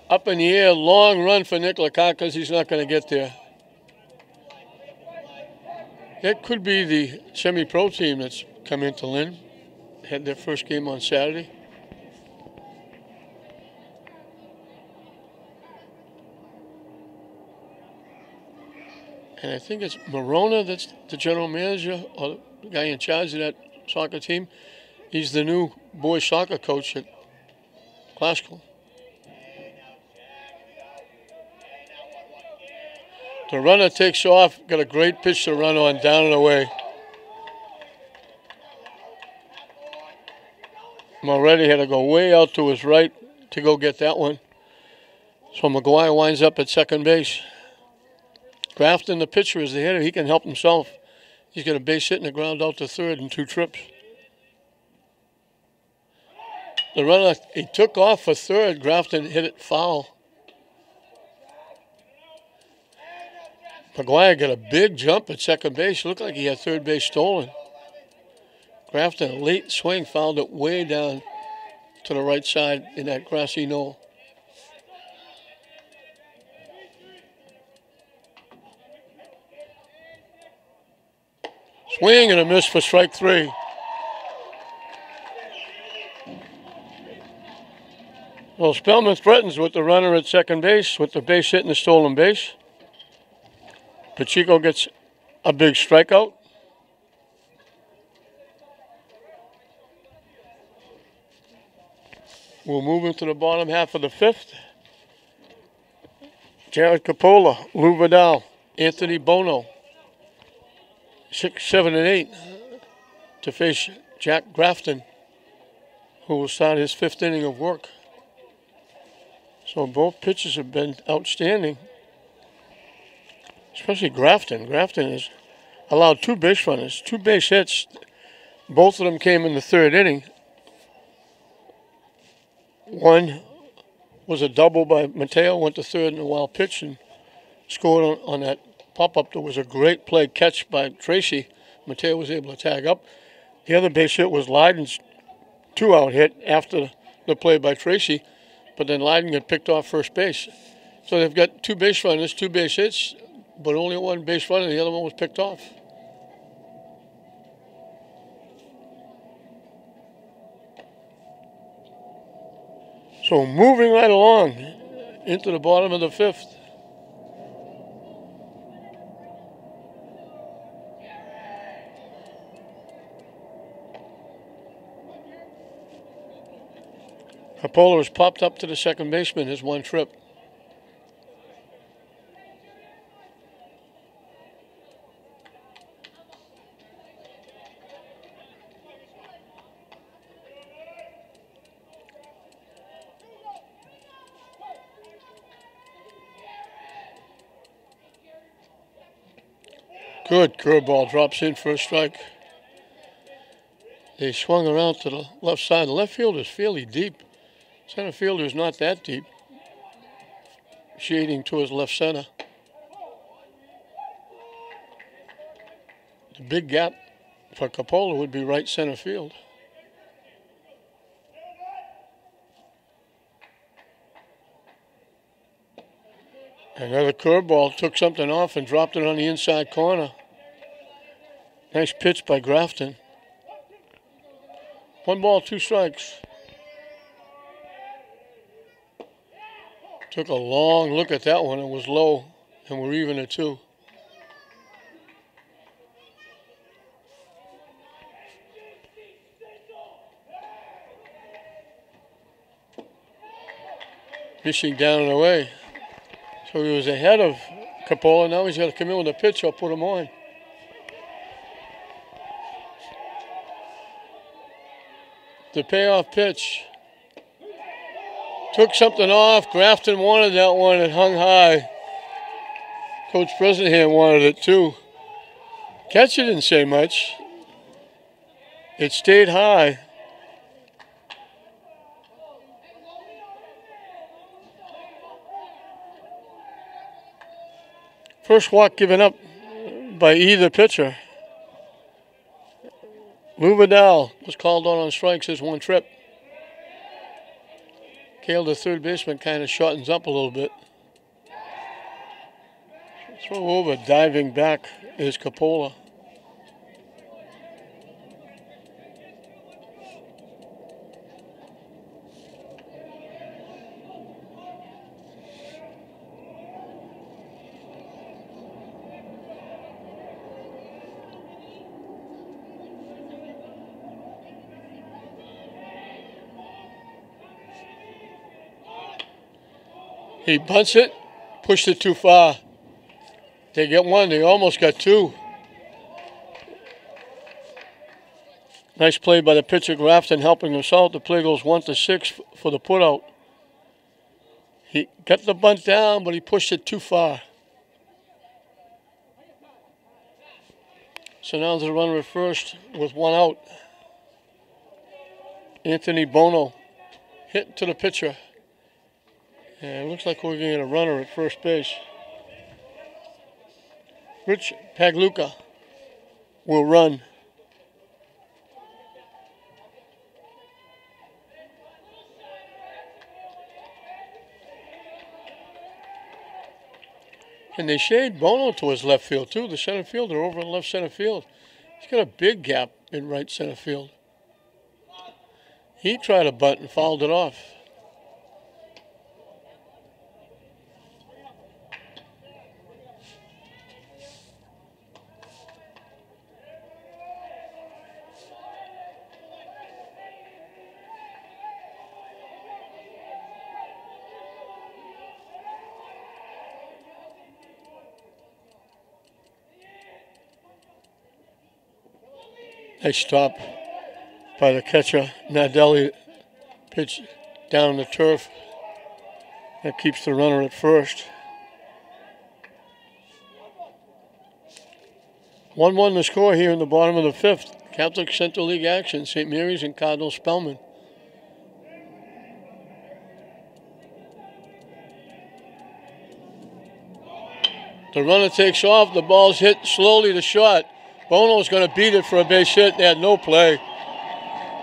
Up in the air, long run for Nick Lakakis. He's not going to get there. That could be the semi-pro team that's come into Lynn. Had their first game on Saturday. And I think it's Morona that's the general manager or the guy in charge of that soccer team. He's the new boys soccer coach at Classical. The runner takes off, got a great pitch to run on, down and away. Moretti had to go way out to his right to go get that one. So McGuire winds up at second base. Grafton, the pitcher, is the hitter. He can help himself. He's got a base hit and a ground out to third in 2 trips. The runner, he took off for third. Grafton hit it foul. McGuire got a big jump at second base. Looked like he had third base stolen. Grafton, a late swing, fouled it way down to the right side in that grassy knoll. Swing and a miss for strike 3. Well, Spellman threatens with the runner at second base with the base hit and the stolen base. Pacheco gets a big strikeout. We'll move into the bottom half of the 5th. Jared Capola, Lou Vidal, Anthony Bono. 6, 7, and 8 to face Jack Grafton, who will start his 5th inning of work. So both pitchers have been outstanding, especially Grafton. Grafton has allowed 2 base runners, 2 base hits. Both of them came in the 3rd inning. One was a double by Mateo, went to third in a wild pitch and scored on that pop-up. There was a great play catch by Tracy. Mateo was able to tag up. The other base hit was Leiden's 2-out hit after the play by Tracy, but then Leiden got picked off first base. So they've got 2 base runners, 2 base hits, but only 1 base runner. The other one was picked off. So moving right along into the bottom of the 5th. Capola has popped up to the second baseman, his 1 trip. Good curveball, drops in for a strike. They swung around to the left side. The left field is fairly deep. Center fielder is not that deep. Shading towards left center. The big gap for Capola would be right center field. Another curveball, took something off and dropped it on the inside corner. Nice pitch by Grafton. 1 ball, 2 strikes. Took a long look at that one. It was low, and we're even at 2. Missing down and away. So he was ahead of Capola. Now he's got to come in with a pitch. I'll put him on. The payoff pitch. Took something off. Grafton wanted that one. It hung high. Coach Bresnahan wanted it too. Catcher didn't say much. It stayed high. First walk given up by either pitcher. Lou Vidal was called on strikes as one trip. Cale, the third baseman, kind of shortens up a little bit. Throw over, diving back is Coppola. He bunts it, pushed it too far. They get one, they almost got two. Nice play by the pitcher Grafton helping himself. The play goes 1-6 for the putout. He got the bunt down, but he pushed it too far. So now there's a runner at first with one out. Anthony Bono hit to the pitcher. And it looks like we're going to get a runner at first base. Rich Pagluca will run. And they shade Bono to his left field, too. The center fielder over in left center field. He's got a big gap in right center field. He tried a bunt and fouled it off. Nice stop by the catcher. Nadelli pitch down the turf. That keeps the runner at first. 1-1 the score here in the bottom of the fifth. Catholic Central League action. St. Mary's and Cardinal Spellman. The runner takes off. The ball's hit slowly to short. Bono's going to beat it for a base hit. They had no play.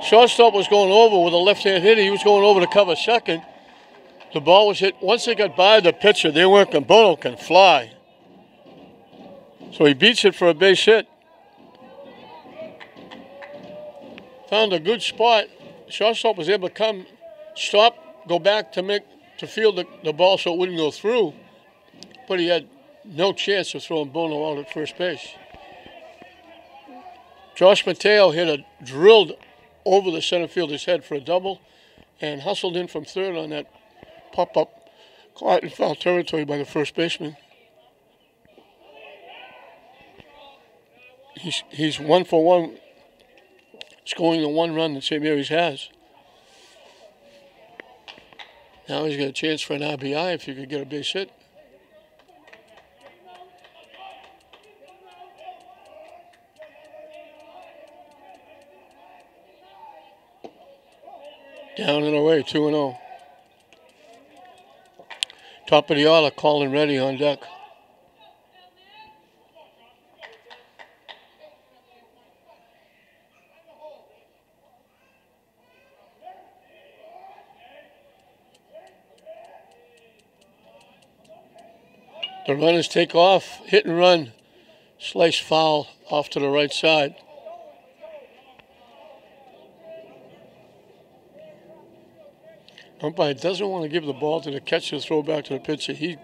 Shortstop was going over with a left-hand hitter. He was going over to cover second. The ball was hit. Once they got by the pitcher, they weren't going. Bono can fly. So he beats it for a base hit. Found a good spot. Shortstop was able to come, stop, go back to field the ball so it wouldn't go through. But he had no chance of throwing Bono out at first base. Josh Mateo hit a drilled over the center fielder's head for a double and hustled in from third on that pop-up, caught in foul territory by the first baseman. He's 1 for 1, scoring the one run that St. Mary's has. Now he's got a chance for an RBI if he could get a base hit. Down and away, 2-0. Top of the order, Colin Reddy on deck. The runners take off, hit and run, slice foul off to the right side. Umpire doesn't want to give the ball to the catcher to throw back to the pitcher. He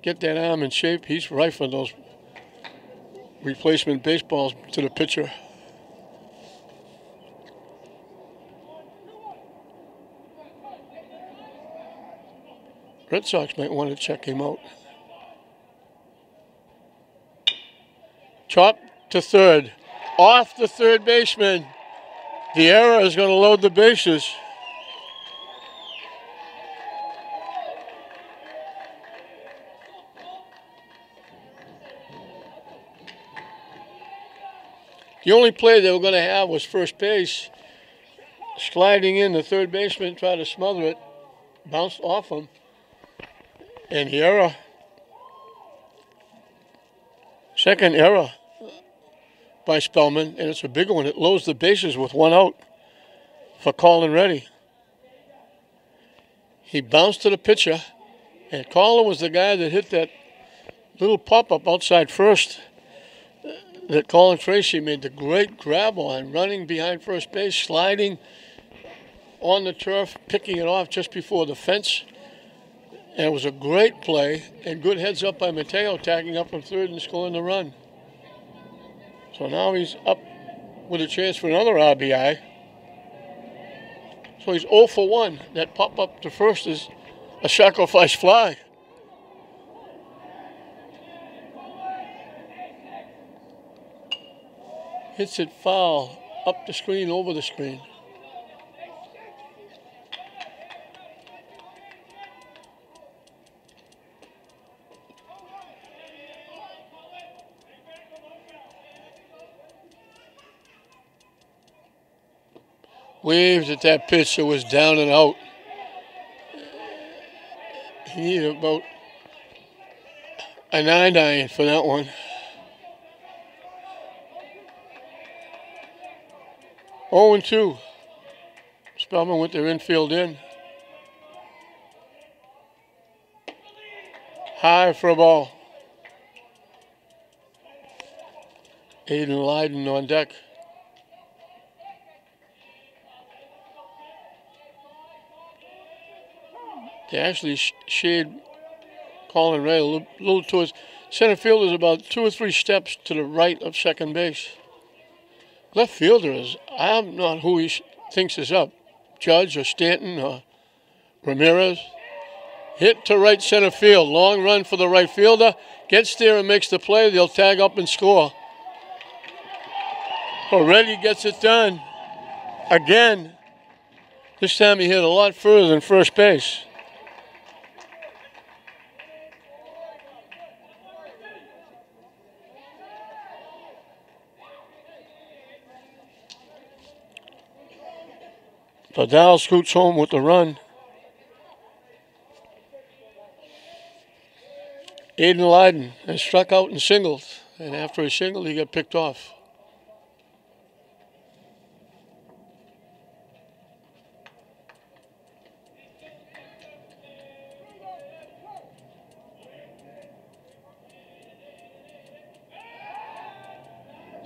get that arm in shape. He's rifling those replacement baseballs to the pitcher. Red Sox might want to check him out. Chop to third. Off the third baseman. The error is going to load the bases. The only play they were going to have was first base. Sliding in, the third baseman tried to smother it, bounced off him, and Hiera Second error by Spellman, and it's a big one. It loads the bases with one out for Colin Reddy. He bounced to the pitcher, and Colin was the guy that hit that little pop-up outside first that Colin Tracy made the great grab on, running behind first base, sliding on the turf, picking it off just before the fence. And it was a great play, and good heads up by Mateo, tagging up from third and scoring the run. So now he's up with a chance for another RBI. So he's 0 for 1. That pop-up to first is a sacrifice fly. Hits it foul, up the screen, over the screen. Waves at that pitch, it was down and out. He needed about a 9-iron for that one. Oh and 2. Spellman with their infield in. High for a ball. Aiden Lyden on deck. They actually shade Colin Ray a little towards center field. Is about 2 or 3 steps to the right of second base. Left fielder is, I'm not who he thinks is up. Judge or Stanton or Ramirez. Hit to right center field. Long run for the right fielder. Gets there and makes the play. They'll tag up and score. Already gets it done. Again. This time he hit a lot further than first base. Vidal scoots home with the run. Aiden Lyden has struck out in singles, and after a single, he got picked off.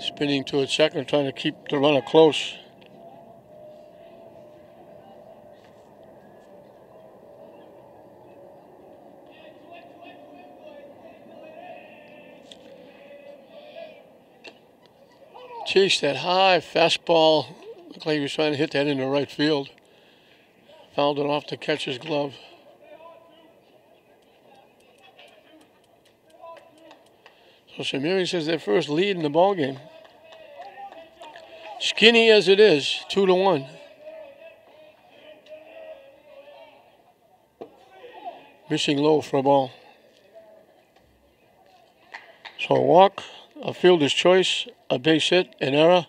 Spinning to its second, trying to keep the runner close. Chased that high fastball. Looked like he was trying to hit that into right field. Fouled it off the catcher's glove. So Samiri says their first lead in the ballgame. Skinny as it is, 2-1. Missing low for a ball. So a walk, a fielder's choice, a base hit, an error,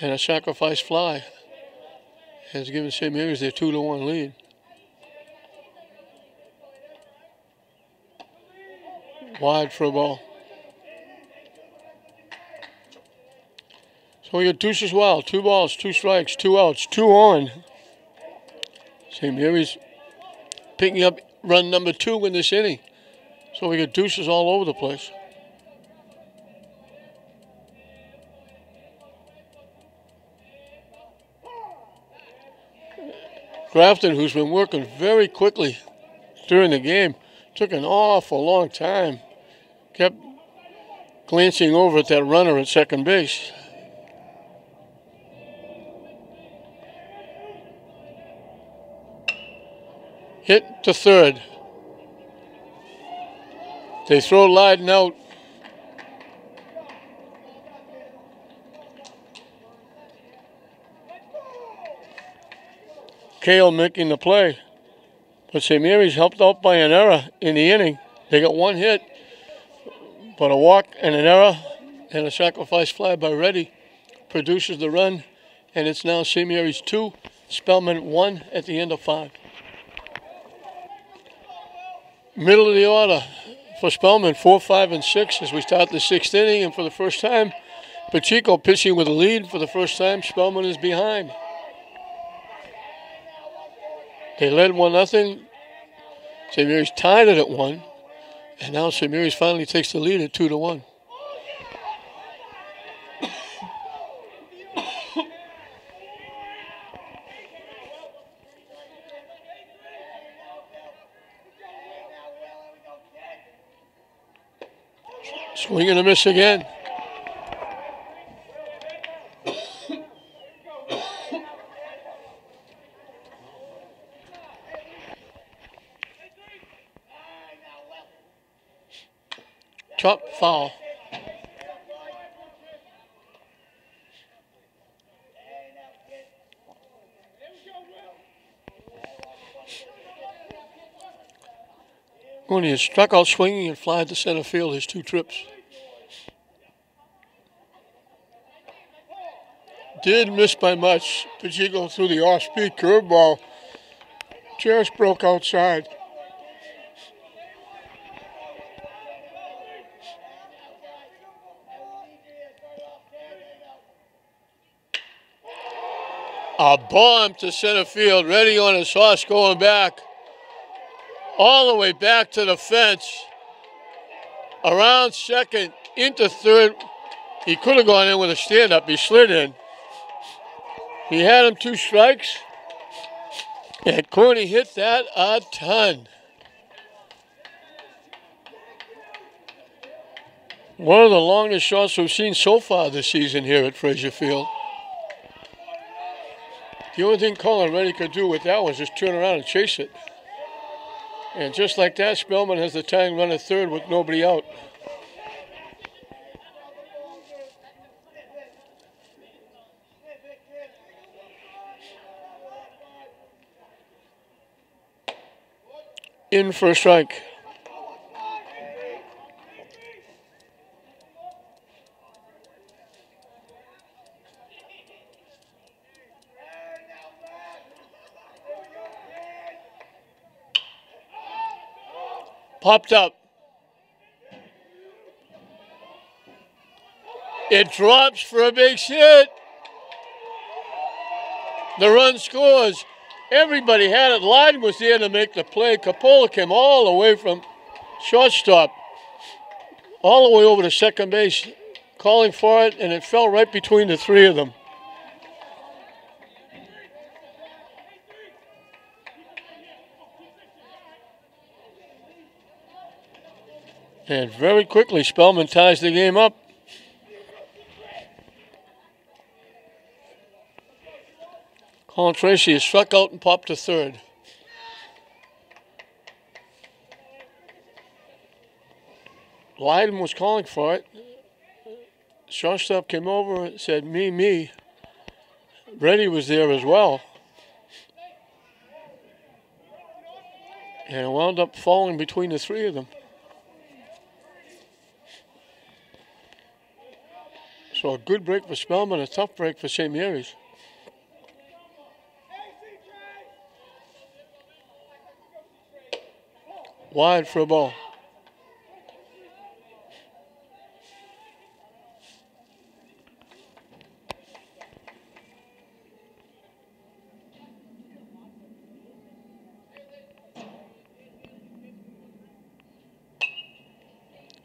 and a sacrifice fly has given St. Mary's their 2-1 lead. Wide for a ball. So we got deuces wild. 2 balls, 2 strikes, 2 outs, 2 on. St. Mary's picking up run number 2 in this inning. So we got deuces all over the place. Grafton, who's been working very quickly during the game, took an awful long time. Kept glancing over at that runner at second base. Hit to third. They throw Lyden out. Cale making the play. But St. Mary's helped out by an error in the inning. They got 1 hit, but a walk and an error and a sacrifice fly by Reddy produces the run, and it's now St. Mary's 2, Spellman 1 at the end of 5. Middle of the order for Spellman, 4, 5, and 6 as we start the 6th inning. And for the first time, Pacheco pitching with a lead. For the first time, Spellman is behind. They led 1-0. St. Mary's tied it at 1. And now St. Mary's finally takes the lead at 2-1. Swing and a miss again. Chop foul. When he had struck out swinging and fly to center field his 2 trips. Did miss by much. Pacheco threw the off-speed curveball. Just broke outside. A bomb to center field. Ready on his horse going back. All the way back to the fence. Around second, into third. He could have gone in with a stand-up. He slid in. He had him 2 strikes. And Corny hit that a ton. One of the longest shots we've seen so far this season here at Frazier Field. The only thing Colin Reddy could do with that was just turn around and chase it. And just like that, Spellman has the tying run at third with nobody out. In for a strike. Popped up. It drops for a big hit. The run scores. Everybody had it. Lyden was there to make the play. Coppola came all the way from shortstop, all the way over to second base, calling for it, and it fell right between the 3 of them. And very quickly, Spellman ties the game up. Colin Tracy is struck out and popped to third. Lyden was calling for it. Shortstop came over and said, me. Reddy was there as well. And it wound up falling between the 3 of them. So a good break for Spellman, a tough break for St. Mary's. Wide for a ball.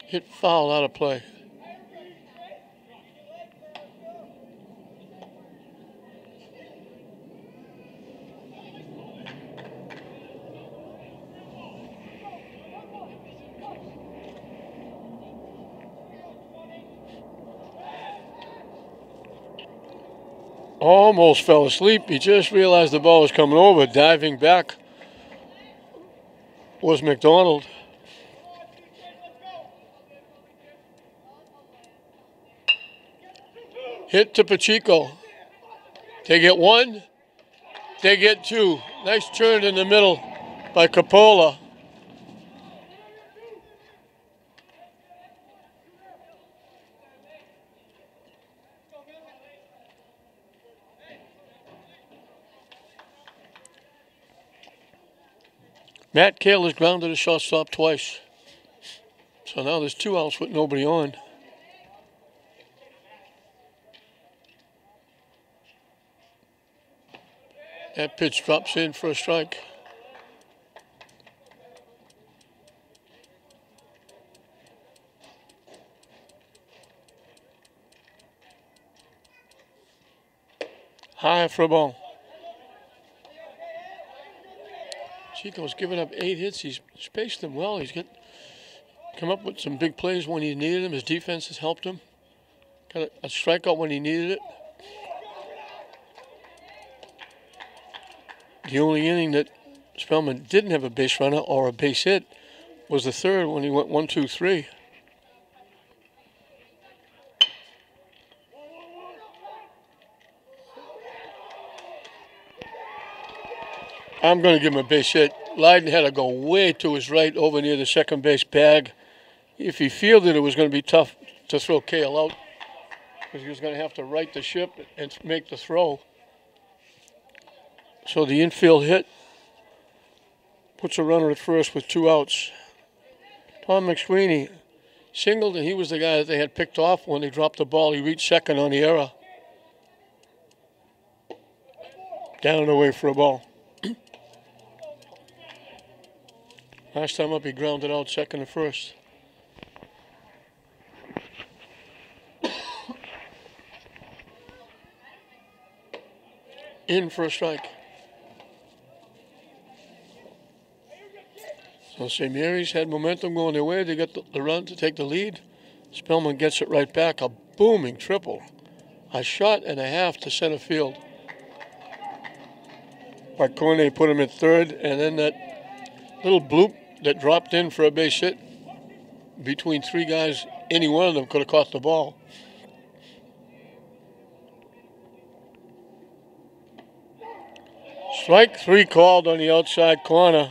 Hit foul out of play. Almost fell asleep. He just realized the ball was coming over. Diving back was McDonald. Hit to Pacheco. They get 1. They get 2. Nice turn in the middle by Coppola. Matt Kale has grounded a shortstop twice. So now there's 2 outs with nobody on. That pitch drops in for a strike. High for a ball. Chico's given up 8 hits. He's spaced them well. He's come up with some big plays when he needed them. His defense has helped him. Got a strikeout when he needed it. The only inning that Spellman didn't have a base runner or a base hit was the third when he went 1-2-3. I'm going to give him a base hit. Lydon had to go way to his right over near the second base bag. If he fielded, it was going to be tough to throw Cale out because he was going to have to right the ship and make the throw. So the infield hit puts a runner at first with 2 outs. Tom McSweeney singled, and he was the guy that they had picked off when they dropped the ball. He reached second on the error. Down and away for a ball. Last time up, he grounded out second and first. In for a strike. So St. Mary's had momentum going their way. They got the run to take the lead. Spellman gets it right back. A booming triple. A shot and a half to center field. Marcone put him at third, and then that little bloop that dropped in for a base hit between 3 guys, any one of them could have caught the ball. Strike 3 called on the outside corner.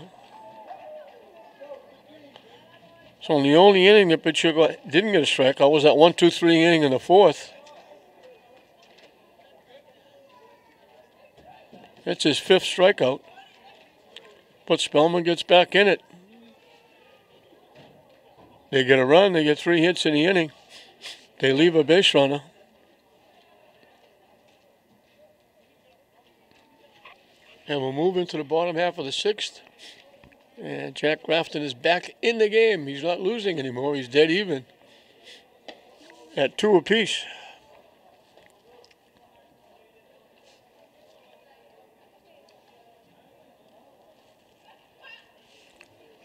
So in the only inning that Pacheco didn't get a strikeout was that 1-2-3 inning in the 4th. It's his 5th strikeout. But Spellman gets back in it. They get a run. They get 3 hits in the inning. They leave a base runner. And we'll move into the bottom half of the 6th. And Jack Grafton is back in the game. He's not losing anymore. He's dead even at 2 apiece.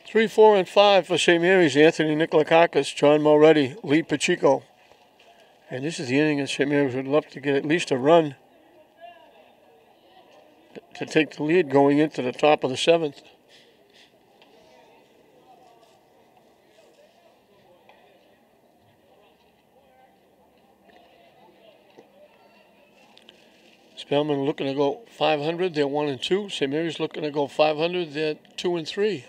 Three, 4, and 5 for St. Mary's. Anthony Nicolakakis, John Moretti, Lee Pacheco. And this is the inning that St. Mary's would love to get at least a run to take the lead going into the top of the 7th. Spellman looking to go 500. They're 1-2. St. Mary's looking to go 500. They're 2-3.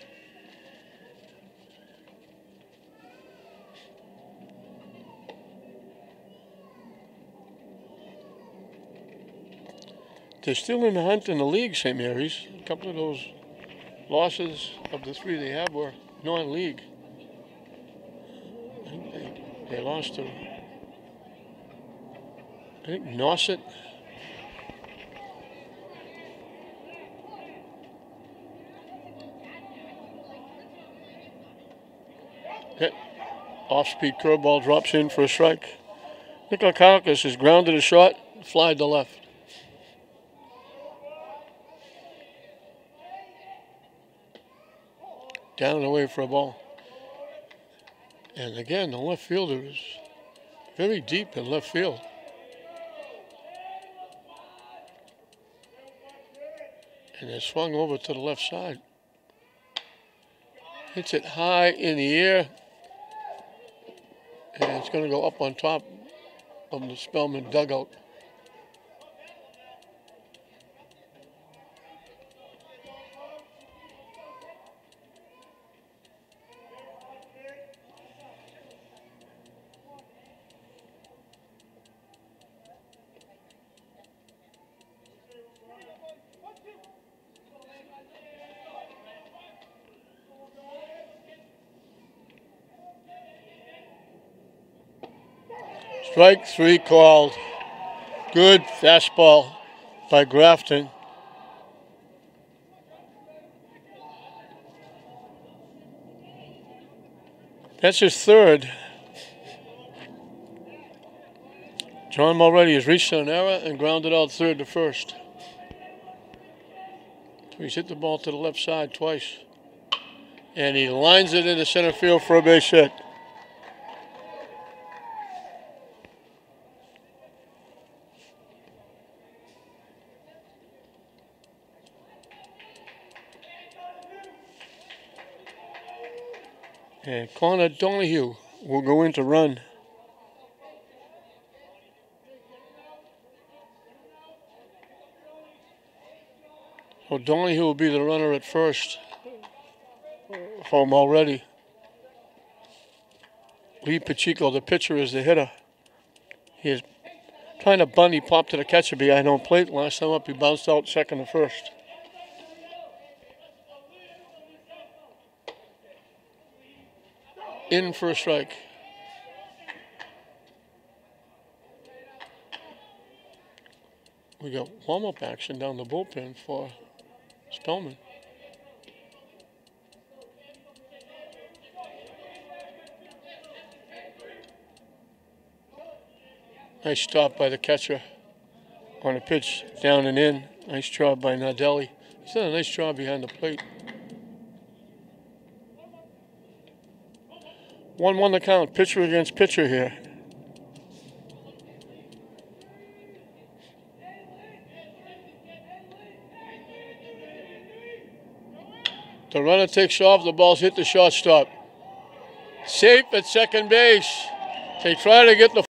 They're still in the hunt in the league, St. Mary's. A couple of those losses of the 3 they had were non-league. I think they lost to, I think, Nauset. That off-speed curveball drops in for a strike. Nicolakakis has grounded a shot, fly to left. Down and away for a ball. And again, the left fielder is very deep in left field. And it's swung over to the left side. Hits it high in the air. And it's going to go up on top of the Spellman dugout. Strike 3 called. Good fastball by Grafton. That's his third. John Mulready has reached an error and grounded out third to first. He's hit the ball to the left side twice. And he lines it into center field for a base hit. And Connor Donahue will go in to run. So Donahue will be the runner at first for Mulready. Lee Pacheco, the pitcher, is the hitter. He is trying to bunt. He popped to the catcher behind home plate. Last time up, he bounced out second to first. In for a strike. We got warm-up action down the bullpen for Spellman. Nice stop by the catcher on a pitch down and in. Nice job by Nardelli. He's done a nice job behind the plate. 1-1 the count, pitcher against pitcher here. The runner takes off, the ball's hit the shortstop. Safe at second base. They try to get the